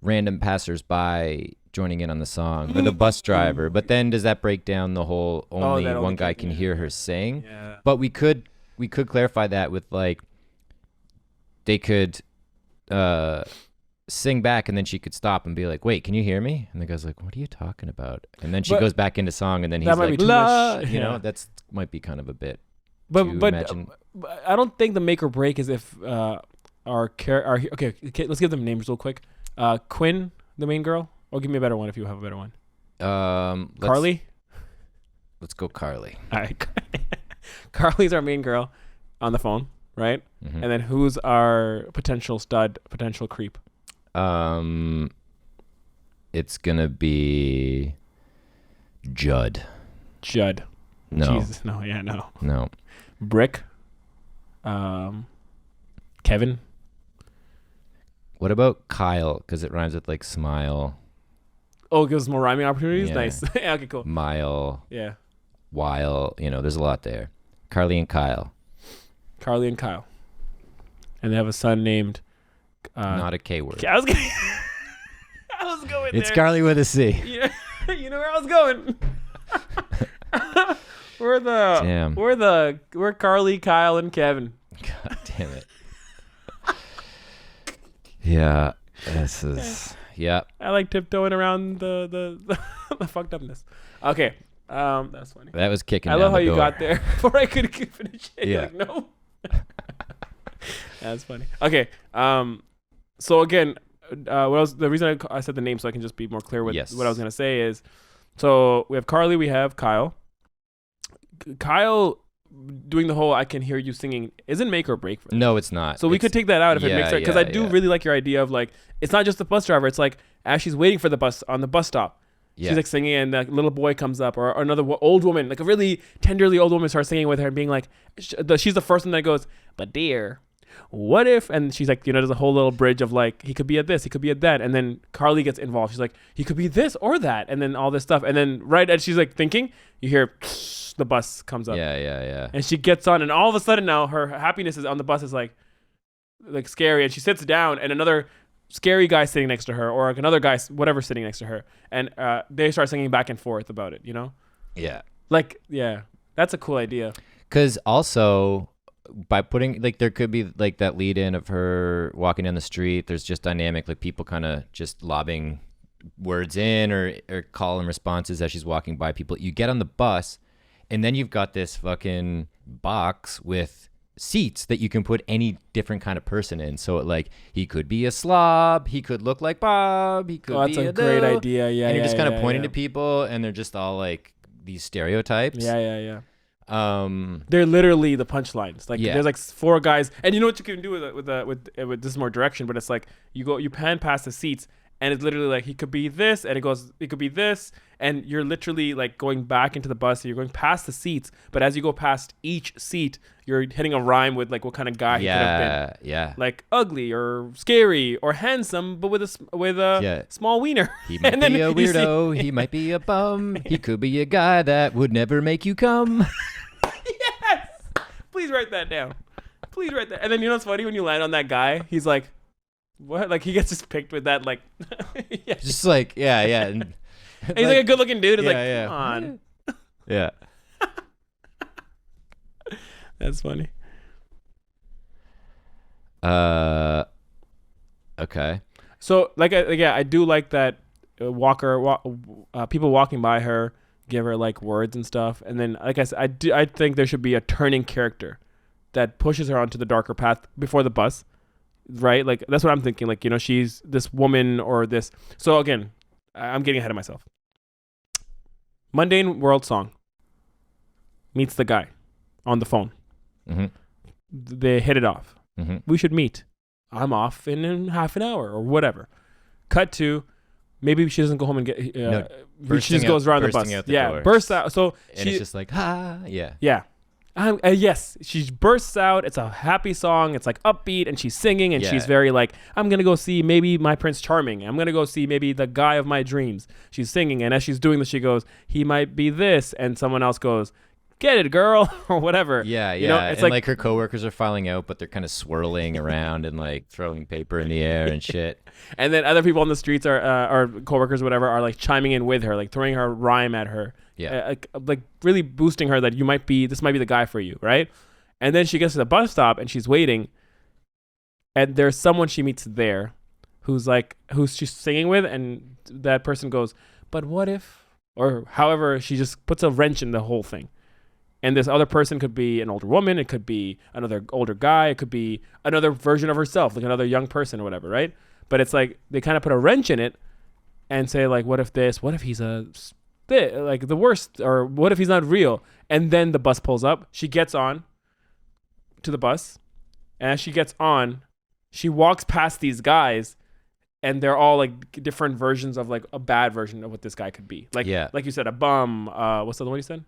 random passersby joining in on the song, or the bus driver. But then does that break down the whole only one guy can hear her sing? Yeah. But we could clarify that with like they could sing back, and then she could stop and be like, wait, can you hear me? And the guy's like, what are you talking about? And then she goes back into song, and then he's like, la, you know, that's might be kind of a bit. But I don't think the make or break is if okay, let's give them names real quick. Quinn, the main girl, or give me a better one if you have a better one. Carly. Let's go Carly. All right. Carly's our main girl on the phone, right? And then who's our potential stud, potential creep? It's gonna be Judd. No. Jesus, no. Yeah, no. Brick. Kevin. What about Kyle? Because it rhymes with like smile. Oh, it gives more rhyming opportunities. Yeah. Nice. Yeah, okay, cool. Mile. Yeah. While, you know, there's a lot there. Carly and Kyle. And they have a son named not a K word. I was going there. It's Carly with a C. Yeah, you know where I was going. We're Carly, Kyle, and Kevin. God damn it. Yeah, this is I like tiptoeing around the fucked upness. Okay, That's funny. That was kicking. I love how you got there before I could finish it. Yeah. You're like, no. That's funny. Okay. So again, the reason I said the name so I can just be more clear with what I was gonna say is, so we have Carly, we have Kyle. Kyle doing the whole "I can hear you singing" isn't make or break for this. No, it's not. So we could take that out if it makes sense, because I do really like your idea of like, it's not just the bus driver. It's like as she's waiting for the bus on the bus stop, she's like singing, and the little boy comes up, or another old woman, like a really tenderly old woman, starts singing with her and being like, she's the first one that goes, "But dear, what if," and she's like, there's a whole little bridge of like, he could be at this, he could be at that, and then Carly gets involved. She's like, he could be this or that, and then all this stuff, and then right as she's like thinking, you hear the bus comes up. Yeah. And she gets on, and all of a sudden now her happiness is on the bus is like scary, and she sits down, and another scary guy sitting next to her, or like another guy, whatever, sitting next to her, and they start singing back and forth about it. Yeah. Like, yeah, that's a cool idea. Because also, by putting, like, there could be like that lead in of her walking down the street. There's just dynamic, like people kind of just lobbing words in or calling responses as she's walking by people. You get on the bus, and then you've got this fucking box with seats that you can put any different kind of person in. So like, he could be a slob, he could look like Bob, he could be that's a great idea. Yeah. And you're just kind of pointing to people, and they're just all like these stereotypes. Yeah. They're literally the punchlines. Like there's like 4 guys, and you know what you can do with this is more direction, but it's like you pan past the seats, and it's literally like, he could be this, and it could be this, and you're literally like going back into the bus, and you're going past the seats, but as you go past each seat, you're hitting a rhyme with like what kind of guy he could have been. Yeah. Like ugly or scary or handsome, but with a small wiener. He might be a weirdo. He might be a bum. He could be a guy that would never make you come. Yes. Please write that down. Please write that. And then you know what's funny? When you land on that guy, he's like, what? Like he gets just picked with that, like, just like, yeah. And he's like a good looking dude. It's like, come on. Yeah. That's funny. Okay. So I do like that people walking by her give her like words and stuff, and then like I said, I think there should be a turning character that pushes her onto the darker path before the bus, right? Like that's what I'm thinking. Like, she's this woman or this. So again, I'm getting ahead of myself. Mundane World Song meets the guy on the phone. Mm-hmm. They hit it off. Mm-hmm. We should meet. I'm off in half an hour or whatever. Cut to, maybe she doesn't go home and get. She just goes around the bus. Bursts out. So and it's just like, yeah. Yes, she bursts out. It's a happy song. It's like upbeat, and she's singing, and she's very like, I'm gonna go see maybe my Prince Charming. I'm gonna go see maybe the guy of my dreams. She's singing, and as she's doing this, she goes, he might be this, and someone else goes, get it, girl, or whatever. Yeah. It's and like her coworkers are filing out, but they're kind of swirling around and like throwing paper in the air and shit. And then other people on the streets or coworkers, whatever, are like chiming in with her, like throwing her rhyme at her. Yeah. Like really boosting her that this might be the guy for you, right? And then she gets to the bus stop and she's waiting, and there's someone she meets there who's she's singing with, and that person goes, but what if, or however, she just puts a wrench in the whole thing. And this other person could be an older woman. It could be another older guy. It could be another version of herself, like another young person or whatever, right? But it's like they kind of put a wrench in it and say like, what if this? What if he's like the worst? Or what if he's not real? And then the bus pulls up. She gets on to the bus. And as she gets on, she walks past these guys, and they're all like different versions of like a bad version of what this guy could be. Like you said, a bum. What's the other one you said?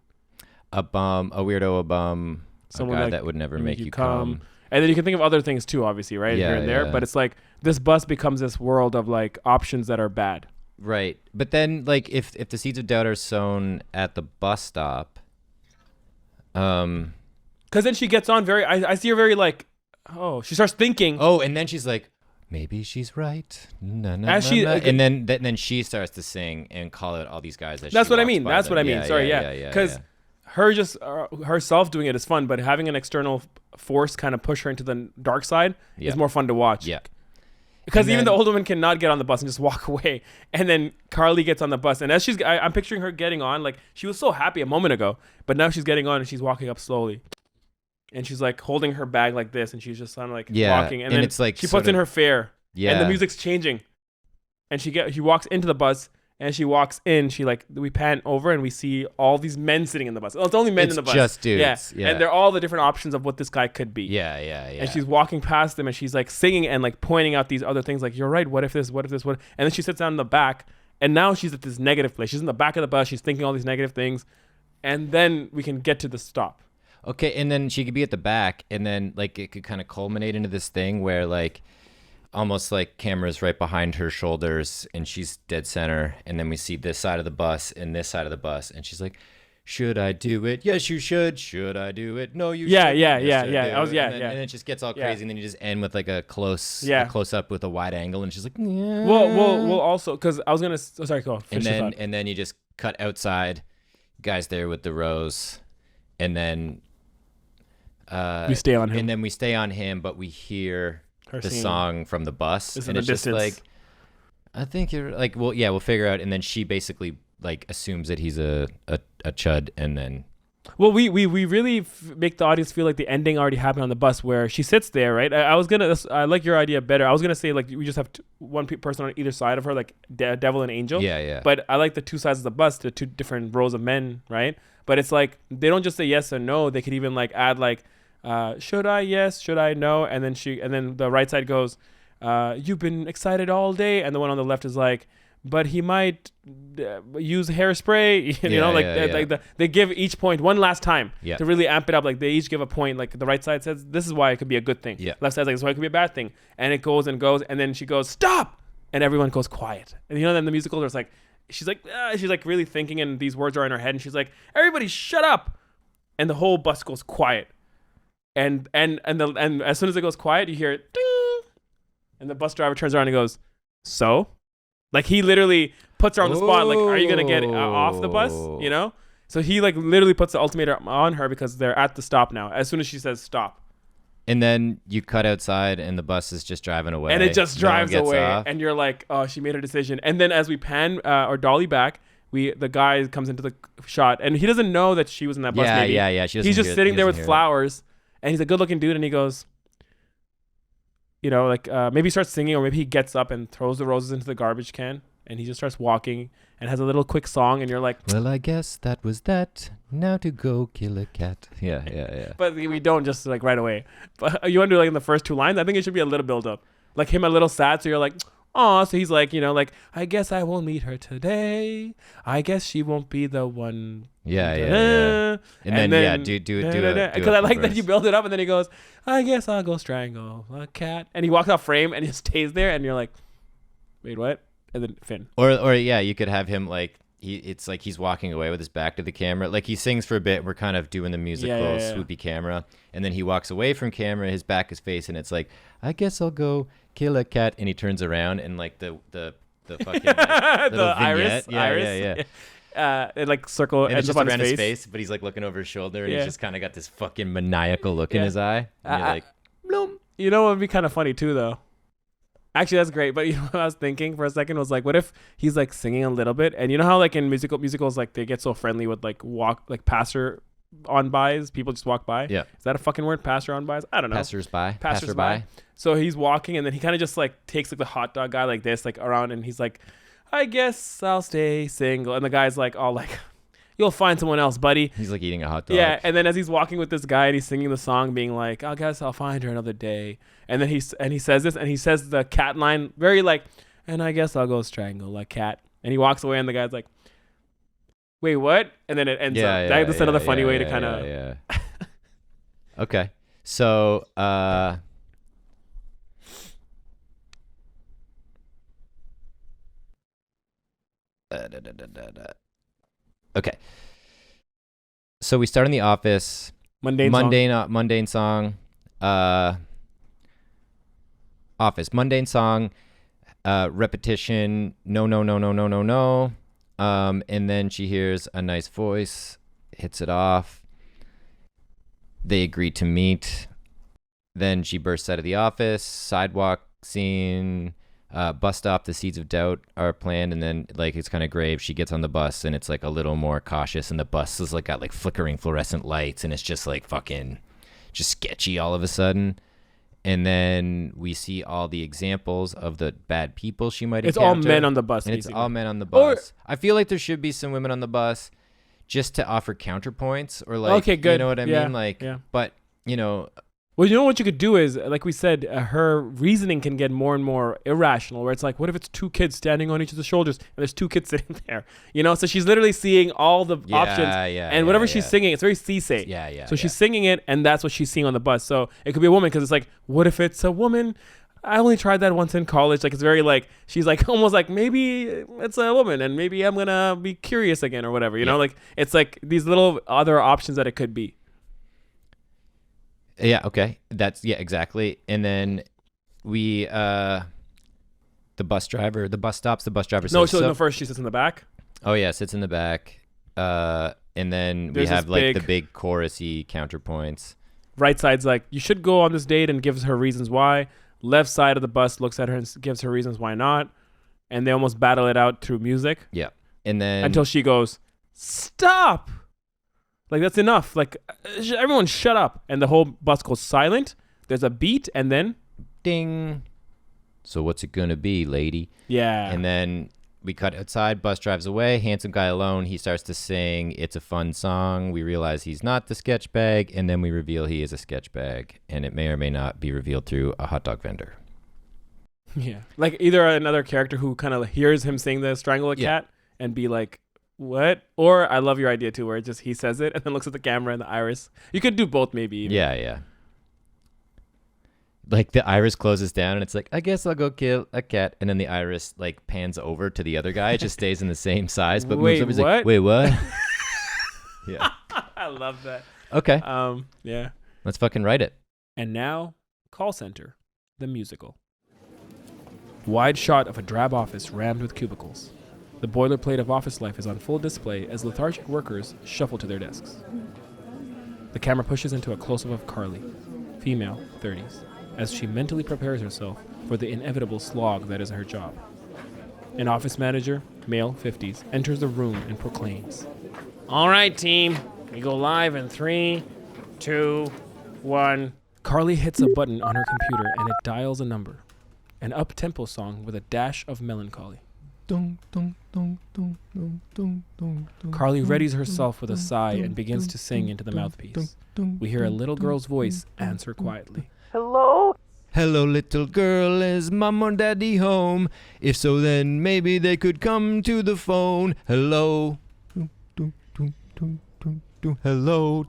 A bum, a weirdo, a bum, someone a guy like that would never make you come. And then you can think of other things too, obviously, right? Here and there. But it's like this bus becomes this world of like options that are bad. Right. But then like if the seeds of doubt are sown at the bus stop, because then she gets on I see her very like, she starts thinking. And then she's like, maybe she's right. And then she starts to sing and call out all these guys. That's what I mean. That's what I mean. Sorry, because her just herself doing it is fun, but having an external force kind of push her into the dark side is more fun to watch. Yeah. Because even the old woman cannot get on the bus and just walk away. And then Carly gets on the bus. And as I'm picturing her getting on, like she was so happy a moment ago, but now she's getting on and she's walking up slowly. And she's like holding her bag like this. And she's just kind of like walking. And then it's like she puts in her fare. Yeah. And the music's changing. And she walks into the bus. And she walks in. We pan over and we see all these men sitting in the bus. It's only men in the bus. Just dudes. Yeah. And they're all the different options of what this guy could be. Yeah. And she's walking past them and she's like singing and like pointing out these other things. Like, you're right. What if this? What if this? What? And then she sits down in the back. And now she's at this negative place. She's in the back of the bus. She's thinking all these negative things. And then we can get to the stop. Okay. And then she could be at the back. And then like it could kind of culminate into this thing where like almost like cameras right behind her shoulders and she's dead center. And then we see this side of the bus and this side of the bus. And she's like, should I do it? Yes, you should. Should I do it? No, you should. Yeah. And it just gets all crazy. And then you just end with like a close up with a wide angle. And she's like, yeah. Well, also, because I was going to, sorry, go on. And then you just cut outside, guys there with the rose. And then we stay on him. And then we stay on him, but we hear the song from the bus. And it's just like, I think you're like, well, yeah, we'll figure out. And then she basically like assumes that he's a chud. And then, well, we really make the audience feel like the ending already happened on the bus where she sits there, right? I like your idea better. I was gonna say like we just have one person on either side of her, like devil and angel. Yeah. But I like the two sides of the bus, the two different rows of men, right? But it's like they don't just say yes or no. They could even like add like, should I? Yes. Should I? No. And then the right side goes, you've been excited all day. And the one on the left is like, but he might use hairspray. They give each point one last time to really amp it up. Like they each give a point. Like the right side says, this is why it could be a good thing. Yeah. Left side's like, this is why it could be a bad thing. And it goes and goes. And then she goes, stop. And everyone goes quiet. And then the musical, there's like, she's like really thinking and these words are in her head. And she's like, everybody shut up. And the whole bus goes quiet. And as soon as it goes quiet, you hear it, ding, and the bus driver turns around and goes, so? Like he literally puts her on the spot. Like, are you gonna get off the bus? You know? So he like literally puts the ultimatum on her because they're at the stop now. As soon as she says stop, and then you cut outside and the bus is just driving away, and it just drives away, and you're like, oh, she made her decision. And then as we pan or dolly back, the guy comes into the shot, and he doesn't know that she was in that bus. Yeah. He's just sitting there with flowers. And he's a good-looking dude, and he goes, you know, like maybe he starts singing, or maybe he gets up and throws the roses into the garbage can, and he just starts walking and has a little quick song, and you're like, well, I guess that was that. Now to go kill a cat. Yeah. But we don't just like right away. But you want to do like in the first two lines? I think it should be a little build-up, like him a little sad, so you're like, oh, so he's like, you know, like, I guess I won't meet her today. I guess she won't be the one. Yeah. And then do it. Because I like that you build it up, and then he goes, I guess I'll go strangle a cat. And he walks out frame, and he stays there, and you're like, wait, what? And then Finn. Or you could have him like, it's like he's walking away with his back to the camera. Like he sings for a bit. We're kind of doing the musical swoopy camera. And then he walks away from camera. His back is facing. It's like, I guess I'll go kill a cat. And he turns around and like the fucking like, little iris. Yeah. It like circle and ends it's up just on around his face, but he's like looking over his shoulder and he's just kind of got this fucking maniacal look in his eye. And you're like, bloom. You know what would be kind of funny too, though? Actually, that's great. But you know what I was thinking for a second was like, what if he's like singing a little bit? And you know how like in musicals, like they get so friendly with like passer on bys, people just walk by. Yeah. Is that a fucking word? Passer on bys? I don't know. Passersby. So he's walking and then he kind of just like takes like the hot dog guy like this, like around, and he's like, I guess I'll stay single. And the guy's like, all like, you'll find someone else, buddy. He's like eating a hot dog. Yeah. And then as he's walking with this guy and he's singing the song, being like, I guess I'll find her another day. And then he says this, and he says the cat line very like, and I guess I'll go strangle a cat. And he walks away, and the guy's like, wait, what? And then it ends up. That's another funny way to kind of. Yeah. Okay. So, okay. So we start in the office. Mundane song. Office. Mundane song. Repetition. No. And then she hears a nice voice, hits it off. They agree to meet. Then she bursts out of the office. Sidewalk scene. Bus stop, the seeds of doubt are planned, and then like it's kind of grave. She gets on the bus and it's like a little more cautious, and the bus is like got like flickering fluorescent lights, and it's just like fucking just sketchy all of a sudden. And then we see all the examples of the bad people she might encounter. It's all men on the bus, and basically. It's all men on the bus. I feel like there should be some women on the bus just to offer counterpoints, or like, okay, good. You know what I mean? Like, but you know. Well, you know what you could do is, like we said, her reasoning can get more and more irrational, where it's like, what if it's two kids standing on each other's shoulders and there's two kids sitting there? You know, so she's literally seeing all the options. And whatever she's singing, it's very Cisse. So she's singing it, and that's what she's seeing on the bus. So it could be a woman, because it's like, what if it's a woman? I only tried that once in college. Like, it's very like, she's like, almost like, maybe it's a woman, and maybe I'm going to be curious again or whatever. You know, like, it's like these little other options that it could be. Yeah, okay. That's exactly. And then we the bus driver says no, first she sits in the back. Oh yeah, sits in the back. And then we have like the big chorusy counterpoints. Right side's like, you should go on this date, and gives her reasons why. Left side of the bus looks at her and gives her reasons why not. And they almost battle it out through music. Yeah. And then until she goes, stop. Like, that's enough. Like, everyone shut up. And the whole bus goes silent. There's a beat, and then ding. So what's it going to be, lady? Yeah. And then we cut outside. Bus drives away. Handsome guy alone. He starts to sing It's a Fun Song. We realize he's not the sketch bag. And then we reveal he is a sketch bag. And it may or may not be revealed through a hot dog vendor. Yeah. Like, either another character who kind of hears him sing the Strangle a Cat and be like, what? Or I love your idea too, where it just he says it and then looks at the camera and the iris. You could do both, maybe. Even. Yeah. Like the iris closes down and it's like, I guess I'll go kill a cat, and then the iris like pans over to the other guy. It just stays in the same size, but moves over. Like, wait, what? Yeah. I love that. Okay. Yeah. Let's fucking write it. And now, Call Center, the musical. Wide shot of a drab office rammed with cubicles. The boilerplate of office life is on full display as lethargic workers shuffle to their desks. The camera pushes into a close-up of Carly, female, 30s, as she mentally prepares herself for the inevitable slog that is her job. An office manager, male, 50s, enters the room and proclaims, "All right, team, we go live in 3, 2, 1. Carly hits a button on her computer and it dials a number. An up-tempo song with a dash of melancholy. Carly readies herself with a sigh and begins to sing into the mouthpiece. We hear a little girl's voice answer quietly. Hello? Hello, little girl, is mom or daddy home? If so, then maybe they could come to the phone. Hello? Hello?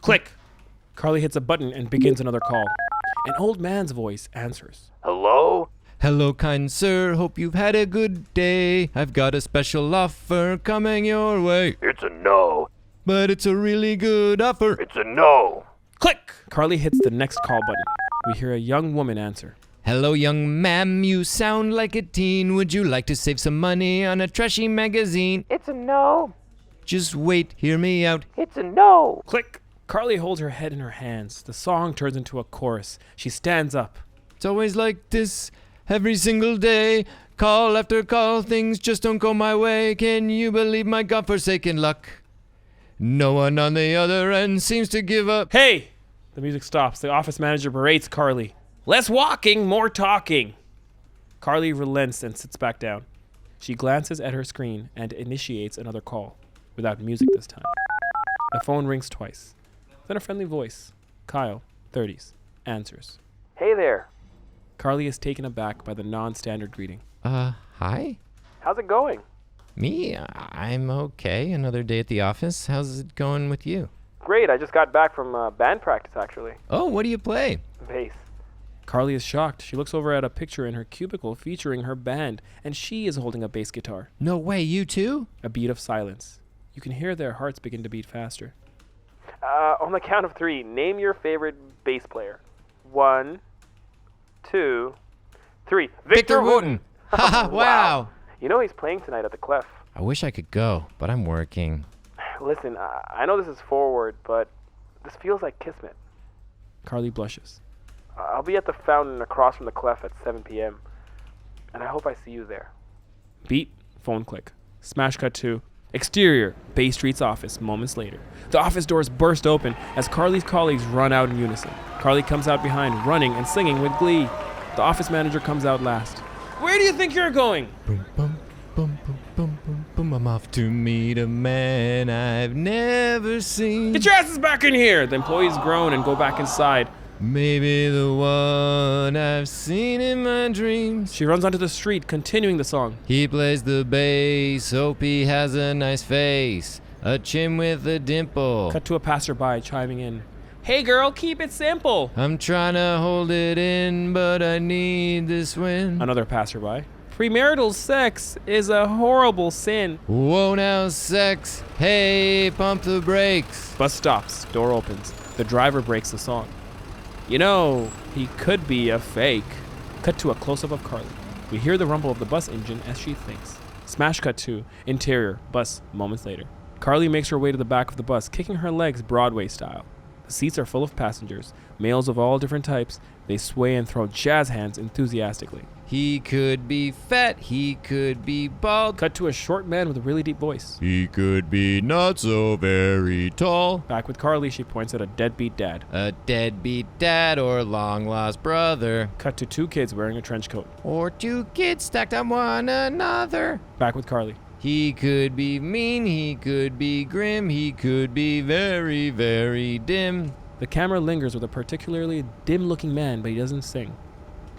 Click! Carly hits a button and begins another call. An old man's voice answers. Hello? Hello, kind sir, hope you've had a good day. I've got a special offer coming your way. It's a no. But it's a really good offer. It's a no. Click! Carly hits the next call button. We hear a young woman answer. Hello, young ma'am, you sound like a teen. Would you like to save some money on a trashy magazine? It's a no. Just wait, hear me out. It's a no. Click! Carly holds her head in her hands. The song turns into a chorus. She stands up. It's always like this. Every single day, call after call, things just don't go my way. Can you believe my godforsaken luck? No one on the other end seems to give up. Hey! The music stops. The office manager berates Carly. Less walking, more talking. Carly relents and sits back down. She glances at her screen and initiates another call, without music this time. The phone rings twice. Then a friendly voice, Kyle, 30s, answers. Hey there. Carly is taken aback by the non-standard greeting. Hi? How's it going? Me? I'm okay. Another day at the office. How's it going with you? Great. I just got back from band practice, actually. Oh, what do you play? Bass. Carly is shocked. She looks over at a picture in her cubicle featuring her band, and she is holding a bass guitar. No way, you too? A beat of silence. You can hear their hearts begin to beat faster. On the count of 3, name your favorite bass player. 1, 2, 3. Victor Wooten! Haha, wow! You know he's playing tonight at the Clef. I wish I could go, but I'm working. Listen, I know this is forward, but this feels like kismet. Carly blushes. I'll be at the fountain across from the clef at 7 p.m. And I hope I see you there. Beat, phone click. Smash cut to exterior, Bay Street's office, moments later. The office doors burst open as Carly's colleagues run out in unison. Carly comes out behind, running and singing with glee. The office manager comes out last. Where do you think you're going? Boom, boom, boom, boom, boom, boom, boom. I'm off to meet a man I've never seen. Get your asses back in here! The employees groan and go back inside. Maybe the one I've seen in my dreams. She runs onto the street, continuing the song. He plays the bass, hope he has a nice face, a chin with a dimple. Cut to a passerby chiming in. Hey girl, keep it simple. I'm trying to hold it in, but I need this win. Another passerby. Premarital sex is a horrible sin. Whoa now sex, hey pump the brakes. Bus stops, door opens. The driver breaks the song. You know, he could be a fake. Cut to a close-up of Carly. We hear the rumble of the bus engine as she thinks. Smash cut to interior, bus, moments later. Carly makes her way to the back of the bus, kicking her legs Broadway style. The seats are full of passengers, males of all different types. They sway and throw jazz hands enthusiastically. He could be fat, he could be bald. Cut to a short man with a really deep voice. He could be not so very tall. Back with Carly, she points at a deadbeat dad. A deadbeat dad or long-lost brother. Cut to two kids wearing a trench coat. Or two kids stacked on one another. Back with Carly. He could be mean, he could be grim, he could be very, very dim. The camera lingers with a particularly dim-looking man, but he doesn't sing.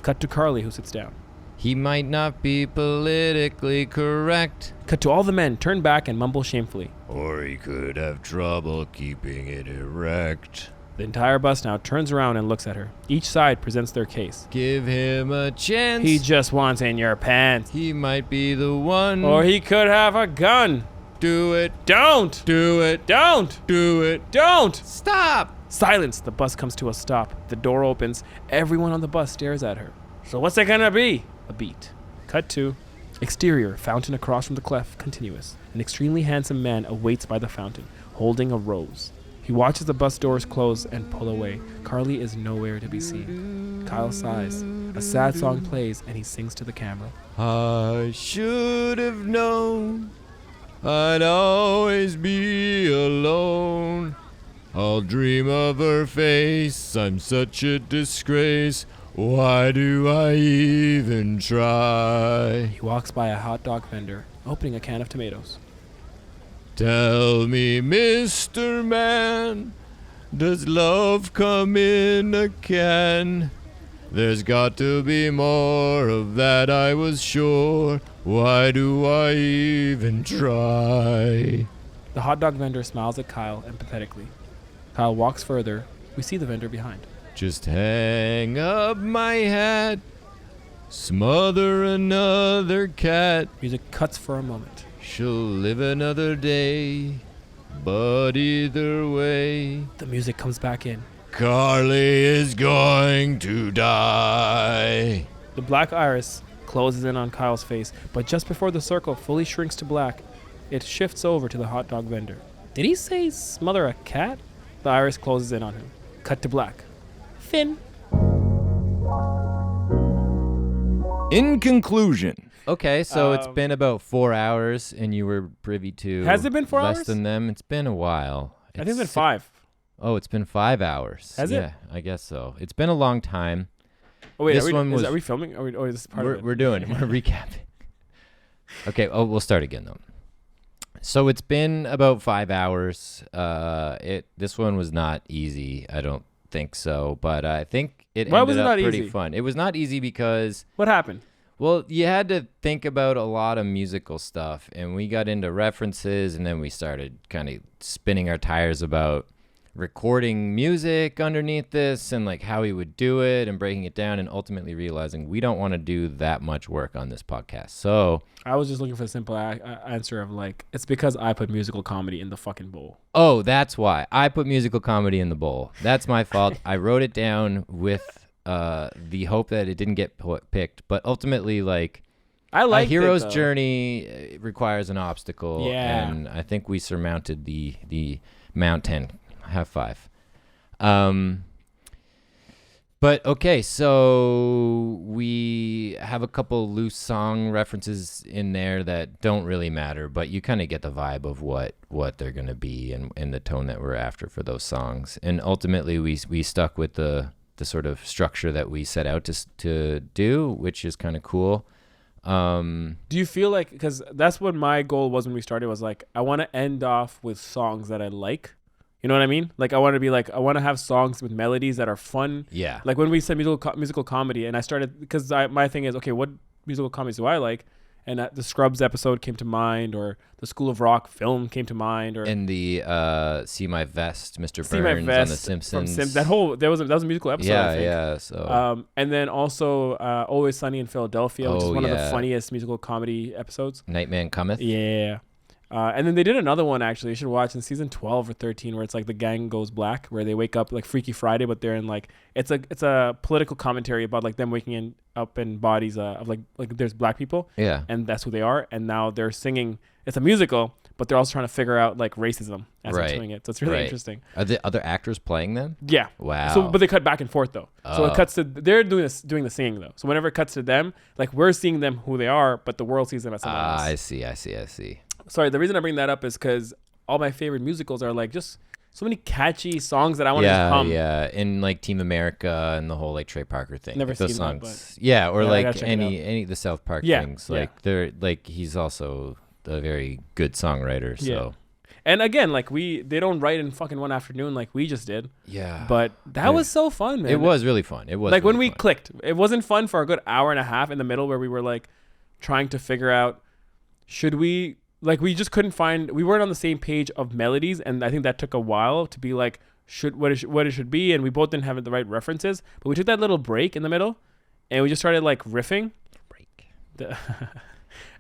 Cut to Carly, who sits down. He might not be politically correct. Cut to all the men, turn back and mumble shamefully. Or he could have trouble keeping it erect. The entire bus now turns around and looks at her. Each side presents their case. Give him a chance. He just wants in your pants. He might be the one. Or he could have a gun. Do it. Don't. Do it. Don't. Do it. Don't. Stop. Silence. The bus comes to a stop. The door opens. Everyone on the bus stares at her. So what's it gonna be? A beat. Cut to exterior, fountain across from the clef, continuous. An extremely handsome man awaits by the fountain, holding a rose. He watches the bus doors close and pull away. Carly is nowhere to be seen. Kyle sighs. A sad song plays and he sings to the camera. I should have known I'd always be alone. I'll dream of her face. I'm such a disgrace. Why do I even try? He walks by a hot dog vendor, opening a can of tomatoes. Tell me, Mr. Man, does love come in a can? There's got to be more of that, I was sure. Why do I even try? The hot dog vendor smiles at Kyle empathetically. Kyle walks further. We see the vendor behind. Just hang up my hat, smother another cat. Music cuts for a moment. She'll live another day, but either way, The music comes back in. Carly is going to die. The black iris closes in on Kyle's face, but just before the circle fully shrinks to black, it shifts over to the hot dog vendor. Did he say smother a cat? The iris closes in on him. Cut to black. Finn. In conclusion. Okay, so it's been about 4 hours, and you were privy to Has it been 4 less hours? than them. It's been a while. I think it's been 5. Oh, it's been 5 hours. Has it? Yeah, I guess so. It's been a long time. Oh wait, This are we, one was- are we filming? Or is this part of it? We're doing it. We're recapping. Okay, we'll start again though. So it's been about 5 hours. This one was not easy. I don't think so, but I think Why ended was it up not pretty easy? fun. It was not easy because, What happened? well, you had to think about a lot of musical stuff, and we got into references, and then we started kind of spinning our tires about recording music underneath this and like how we would do it and breaking it down, and ultimately realizing we don't want to do that much work on this podcast. So I was just looking for the simple answer of like, it's because I put musical comedy in the fucking bowl. oh, that's why I put musical comedy in the bowl. That's my fault. I wrote it down with the hope that it didn't get picked, but ultimately, like, I a like hero's journey requires an obstacle, Yeah. and I think we surmounted the mountain. Have 5. But okay, so we have a couple loose song references in there that don't really matter, but you kind of get the vibe of what they're going to be and the tone that we're after for those songs. And ultimately, we stuck with the sort of structure that we set out to do, which is kind of cool. Do you feel like, because that's what my goal was when we started, was like, I want to end off with songs that I like. You know what I mean? Like, I want to be like, I want to have songs with melodies that are fun. Yeah. Like when we said musical comedy, and I started, because my thing is, okay, what musical comedies do I like? And the Scrubs episode came to mind, or the School of Rock film came to mind, or and the See My Vest, Mr. See My Burns Vest on The Simpsons. that was a musical episode. I think. Yeah. So and then also Always Sunny in Philadelphia, which is one of the funniest musical comedy episodes. Nightman Cometh. Yeah. And then they did another one, actually, you should watch in season 12 or 13, where it's like the gang goes black, where they wake up like Freaky Friday, but they're in like, it's a political commentary about like them waking up in bodies of like there's black people. Yeah. And that's who they are. And now they're singing, it's a musical, but they're also trying to figure out like racism as they're doing it. So it's really interesting. Are the other actors playing them? Yeah. Wow. So, but they cut back and forth though. So it cuts to, they're doing the singing though. So whenever it cuts to them, like we're seeing them who they are, but the world sees them as someone else. I see. Sorry, the reason I bring that up is because all my favorite musicals are like just so many catchy songs that I want to hum. Yeah, and like Team America and the whole like Trey Parker thing. Never like, those seen songs. that, or like any of the South Park things. Yeah. Like they're like he's also a very good songwriter. So. Yeah. And again, like they don't write in fucking one afternoon like we just did. Yeah. But that was so fun, man. It was really fun. It was like really when we fun. clicked. It wasn't fun for a good hour and a half in the middle where we were like trying to figure out should we. Like we just couldn't find. We weren't on the same page of melodies, and I think that took a while to be like, what it should be, and we both didn't have the right references. But we took that little break in the middle, and we just started like riffing.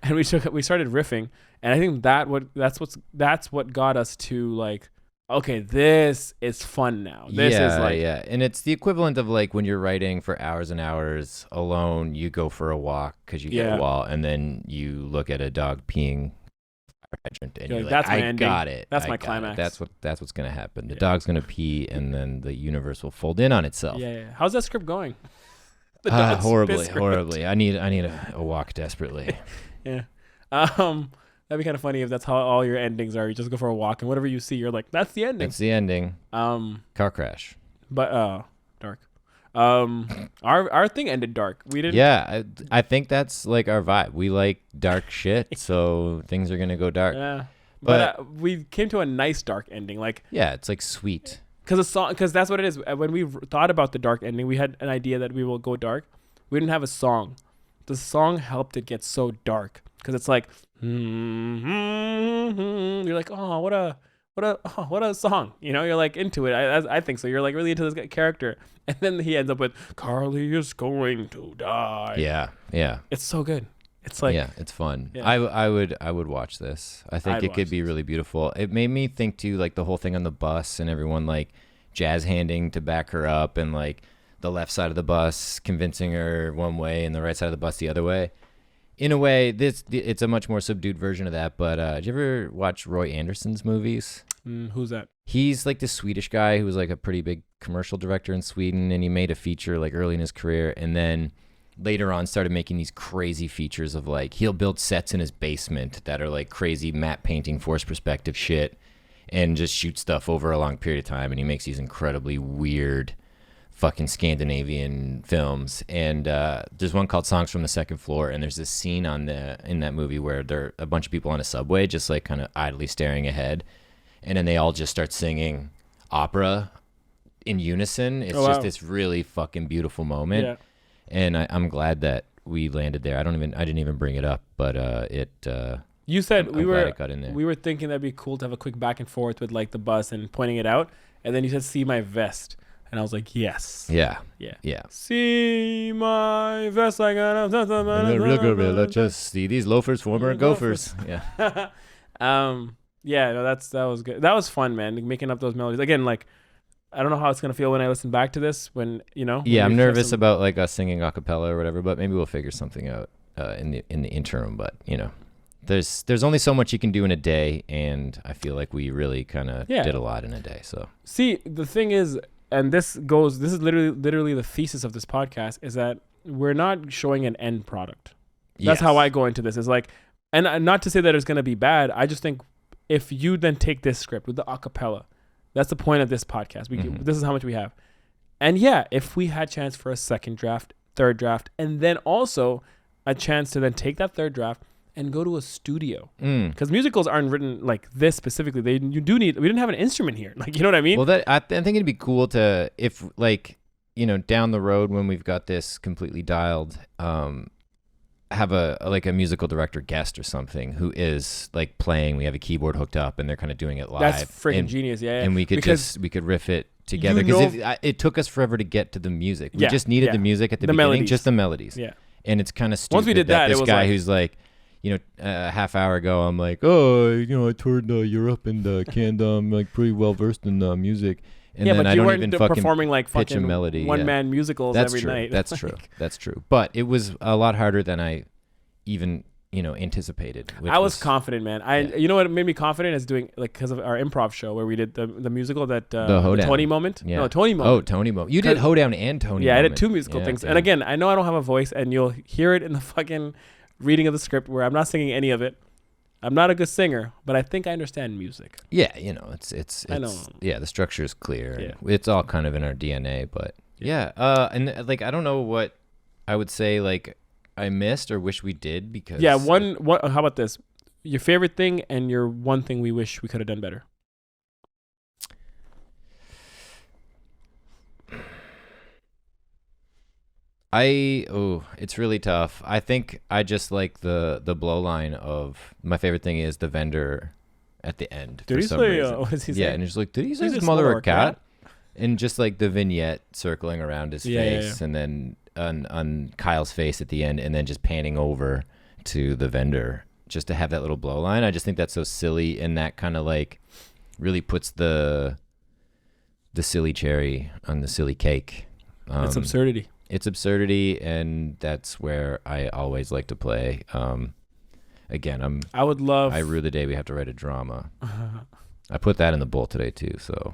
And we started riffing, and I think that's what got us to like, okay, this is fun now. This is like and it's the equivalent of like when you're writing for hours and hours alone. You go for a walk because you get a wall, and then you look at a dog peeing. And you're like, that's my I ending. got it. That's my climax. That's what's gonna happen. The dog's gonna pee, and then the universe will fold in on itself. Yeah. How's that script going? Horribly. I need a walk desperately. Yeah. That'd be kind of funny if that's how all your endings are. You just go for a walk, and whatever you see, you're like, that's the ending. That's the ending. Car crash. But dark. Our thing ended dark. We didn't. Yeah, I think that's like our vibe. We like dark shit, so things are gonna go dark. Yeah, but we came to a nice dark ending. Like it's like sweet. Because that's what it is. When we thought about the dark ending, we had an idea that we will go dark. We didn't have a song. The song helped it get so dark because it's like, you're like, oh, what a song. You know, you're like into it. I think so. You're like really into this character. And then he ends up with, Carly is going to die. Yeah. It's so good. It's like, it's fun. Yeah. I would watch this. I think it could be really beautiful. It made me think too, like the whole thing on the bus and everyone like jazz handing to back her up and like the left side of the bus convincing her one way and the right side of the bus the other way. In a way, it's a much more subdued version of that. But did you ever watch Roy Andersson's movies? Who's that? He's like this Swedish guy who was like a pretty big commercial director in Sweden, and he made a feature like early in his career, and then later on started making these crazy features of like he'll build sets in his basement that are like crazy matte painting, forced perspective shit, and just shoot stuff over a long period of time. And he makes these incredibly weird fucking Scandinavian films. And there's one called Songs from the Second Floor, and there's this scene in that movie where there are a bunch of people on a subway just like kind of idly staring ahead, and then they all just start singing opera in unison. It's just this really fucking beautiful moment. Yeah. And I'm glad that we landed there. I didn't even bring it up, but you said I'm glad it got in there. We were thinking that'd be cool to have a quick back and forth with like the bus and pointing it out, and then you said "See my vest," and I was like, yes. Yeah. See my vest, I got just see these loafers, former gophers. Yeah. Yeah, no, that was good. That was fun, man. Making up those melodies again. Like, I don't know how it's gonna feel when I listen back to this. When you know. Yeah, I'm nervous about like us singing a cappella or whatever, but maybe we'll figure something out in the interim. But you know, there's only so much you can do in a day, and I feel like we really kind of did a lot in a day. So see, the thing is, and this is literally the thesis of this podcast, is that we're not showing an end product. That's how I go into this. Is like, and not to say that it's going to be bad. I just think if you then take this script with the acapella, that's the point of this podcast. This is how much we have. And yeah, if we had chance for a second draft, third draft, and then also a chance to then take that third draft and go to a studio, because musicals aren't written like this specifically. We didn't have an instrument here. Like, you know what I mean? Well, I think it'd be cool to, if like, you know, down the road when we've got this completely dialed, have a musical director guest or something who is like playing. We have a keyboard hooked up and they're kind of doing it live. That's freaking genius. Yeah. And we could riff it together, because it took us forever to get to the music. We just needed the music at the beginning, melodies. Just the melodies. Yeah. And it's kind of stupid. Once we did that, this it was guy like, who's like, you know, a half hour ago, I'm like, I toured Europe and I'm like pretty well versed in music. And then but I you don't weren't even fucking performing like pitch a fucking melody. one-man musicals every night. That's true. That's true. But it was a lot harder than I even, you know, anticipated. I was confident, man. You know what made me confident is doing, like, because of our improv show where we did the musical that the Tony moment. Yeah. No, Tony moment. Oh, Tony moment. You did Hoedown and Tony. Yeah, moment. I did two musical things. And again, I know I don't have a voice, and you'll hear it in the fucking reading of the script where I'm not singing any of it. I'm not a good singer, but I think I understand music. Yeah, you know, it's I know. Yeah, the structure is clear. Yeah. It's all kind of in our DNA, but yeah. And like, I don't know what I would say, like, I missed or wish we did, because how about this? Your favorite thing and your one thing we wish we could have done better. It's really tough. I think I just like the blow line of, my favorite thing is the vendor at the end. Did he say, what does he say? Yeah, and he's like, did he say his mother or cat? And just like the vignette circling around his face, and then on Kyle's face at the end, and then just panning over to the vendor just to have that little blow line. I just think that's so silly, and that kind of like really puts the silly cherry on the silly cake. It's absurdity. It's absurdity, and that's where I always like to play. Again, I rue the day we have to write a drama. I put that in the bowl today too, so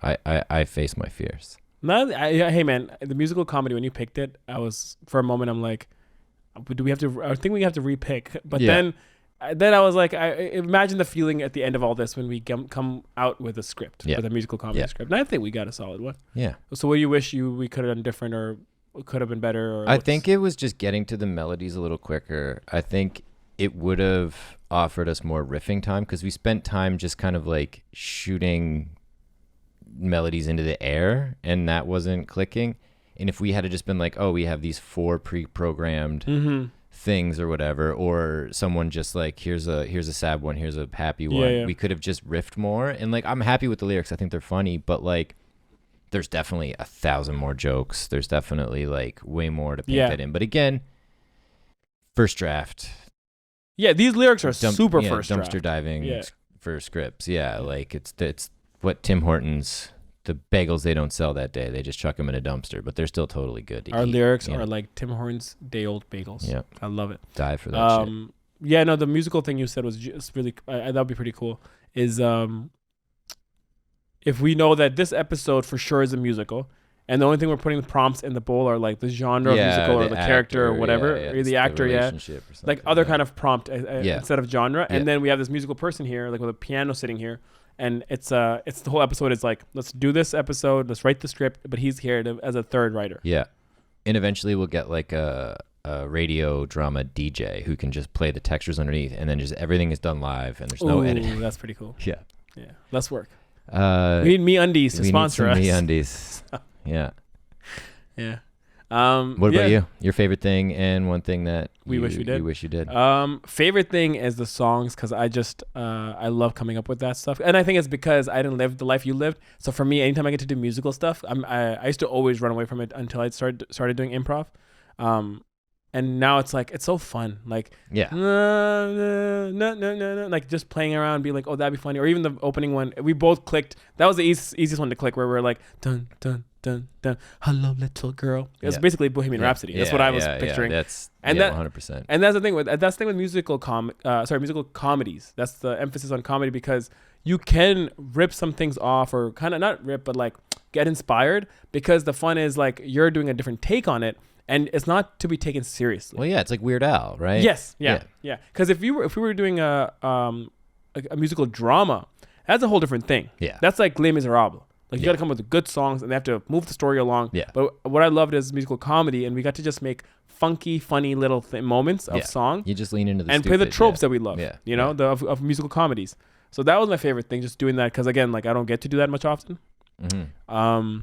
I face my fears. Hey man, the musical comedy, when you picked it, I was, for a moment, I'm like, do we have to? I think we have to repick. But then I was like, I imagine the feeling at the end of all this when we come out with a script, with a musical comedy script, and I think we got a solid one. Yeah. So what do you wish we could have done different, or could have been better? Or I think it was just getting to the melodies a little quicker. I think it would have offered us more riffing time, because we spent time just kind of like shooting melodies into the air, and that wasn't clicking. And if we had just been like, oh, we have these 4 pre-programmed things or whatever, or someone just like, here's a sad one, here's a happy one, we could have just riffed more. And like, I'm happy with the lyrics, I think they're funny, but like, there's definitely 1,000 more jokes. There's definitely like way more to paint that in. But again, first draft. Yeah, these lyrics are super first draft. Dumpster diving for scripts. Yeah, like it's what Tim Hortons, the bagels they don't sell that day. They just chuck them in a dumpster, but they're still totally good. Our lyrics are like Tim Hortons day-old bagels. Yeah, I love it. Die for that shit. Yeah, no, the musical thing you said was just really, that would be pretty cool. Is if we know that this episode for sure is a musical, and the only thing we're putting the prompts in the bowl are like the genre of musical, or the character, or whatever, or the actor, like other kind of prompt instead of genre. And then we have this musical person here, like with a piano sitting here, and it's the whole episode is like, let's do this episode, let's write the script, but he's here as a third writer. Yeah, and eventually we'll get like a radio drama DJ who can just play the textures underneath, and then just everything is done live, and there's no editing. That's pretty cool. Yeah, less work. We need MeUndies to sponsor us. MeUndies. Yeah. Yeah. What about you? Your favorite thing and one thing that we wish we did? You wish you did. Favorite thing is the songs, because I just I love coming up with that stuff, and I think it's because I didn't live the life you lived. So for me, anytime I get to do musical stuff, I used to always run away from it until I started doing improv. And now it's like, it's so fun. Like, like just playing around, be like, oh, that'd be funny. Or even the opening one, we both clicked. That was the easiest one to click, where we were like, dun, dun, dun, dun, hello, little girl. It was basically Bohemian Rhapsody. That's what I was picturing. That's 100%. And that's the thing with musical musical comedies. That's the emphasis on comedy, because you can rip some things off, or kind of not rip, but like get inspired, because the fun is like you're doing a different take on it, and it's not to be taken seriously. Well, yeah, it's like Weird Al, right? Yes, yeah. Because if we were doing a musical drama, that's a whole different thing. Yeah, that's like Les Miserables. Like you got to come up with good songs, and they have to move the story along. Yeah. But what I loved is musical comedy, and we got to just make funky, funny little moments of song. You just lean into the and stupid, play the tropes that we love. Yeah. You know, of musical comedies. So that was my favorite thing, just doing that, because again, like I don't get to do that much often. Mm-hmm.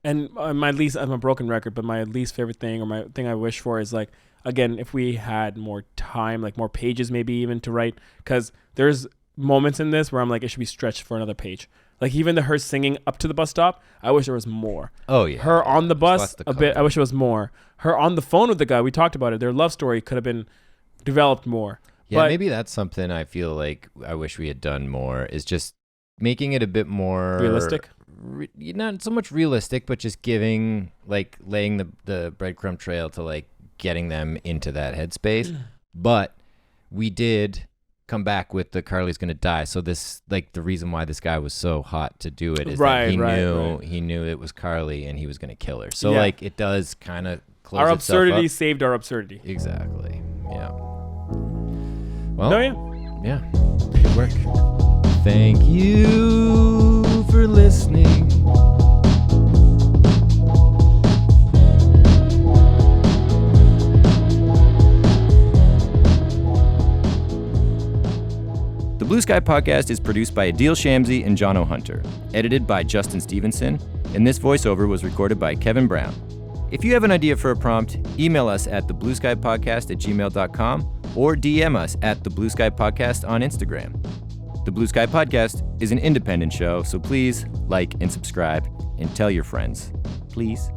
And my least, I'm a broken record, but my least favorite thing, or my thing I wish for, is like, again, if we had more time, like more pages maybe even to write, because there's moments in this where I'm like, it should be stretched for another page. Like even her singing up to the bus stop, I wish there was more. Oh yeah. Her on the bus a bit, I wish it was more. Her on the phone with the guy, we talked about it. Their love story could have been developed more. Yeah, but maybe that's something I feel like I wish we had done more, is just making it a bit more realistic. Not so much realistic, but just giving, like, laying the breadcrumb trail to like getting them into that headspace. But we did come back with the Carly's gonna die. So this, like, the reason why this guy was so hot to do it is that he knew it was Carly and he was gonna kill her. So like it does kind of close our itself absurdity up. saved our absurdity. Exactly. Yeah. Well. Yeah. Good work. Thank you for listening. The Blue Sky Podcast is produced by Adeel Shamsi and Jono Hunter, edited by Justin Stevenson, and this voiceover was recorded by Kevin Brown. If you have an idea for a prompt, email us at theblueskypodcast@gmail.com or DM us at the Blue Sky Podcast on Instagram. The Blue Sky Podcast is an independent show, so please like and subscribe and tell your friends. Please.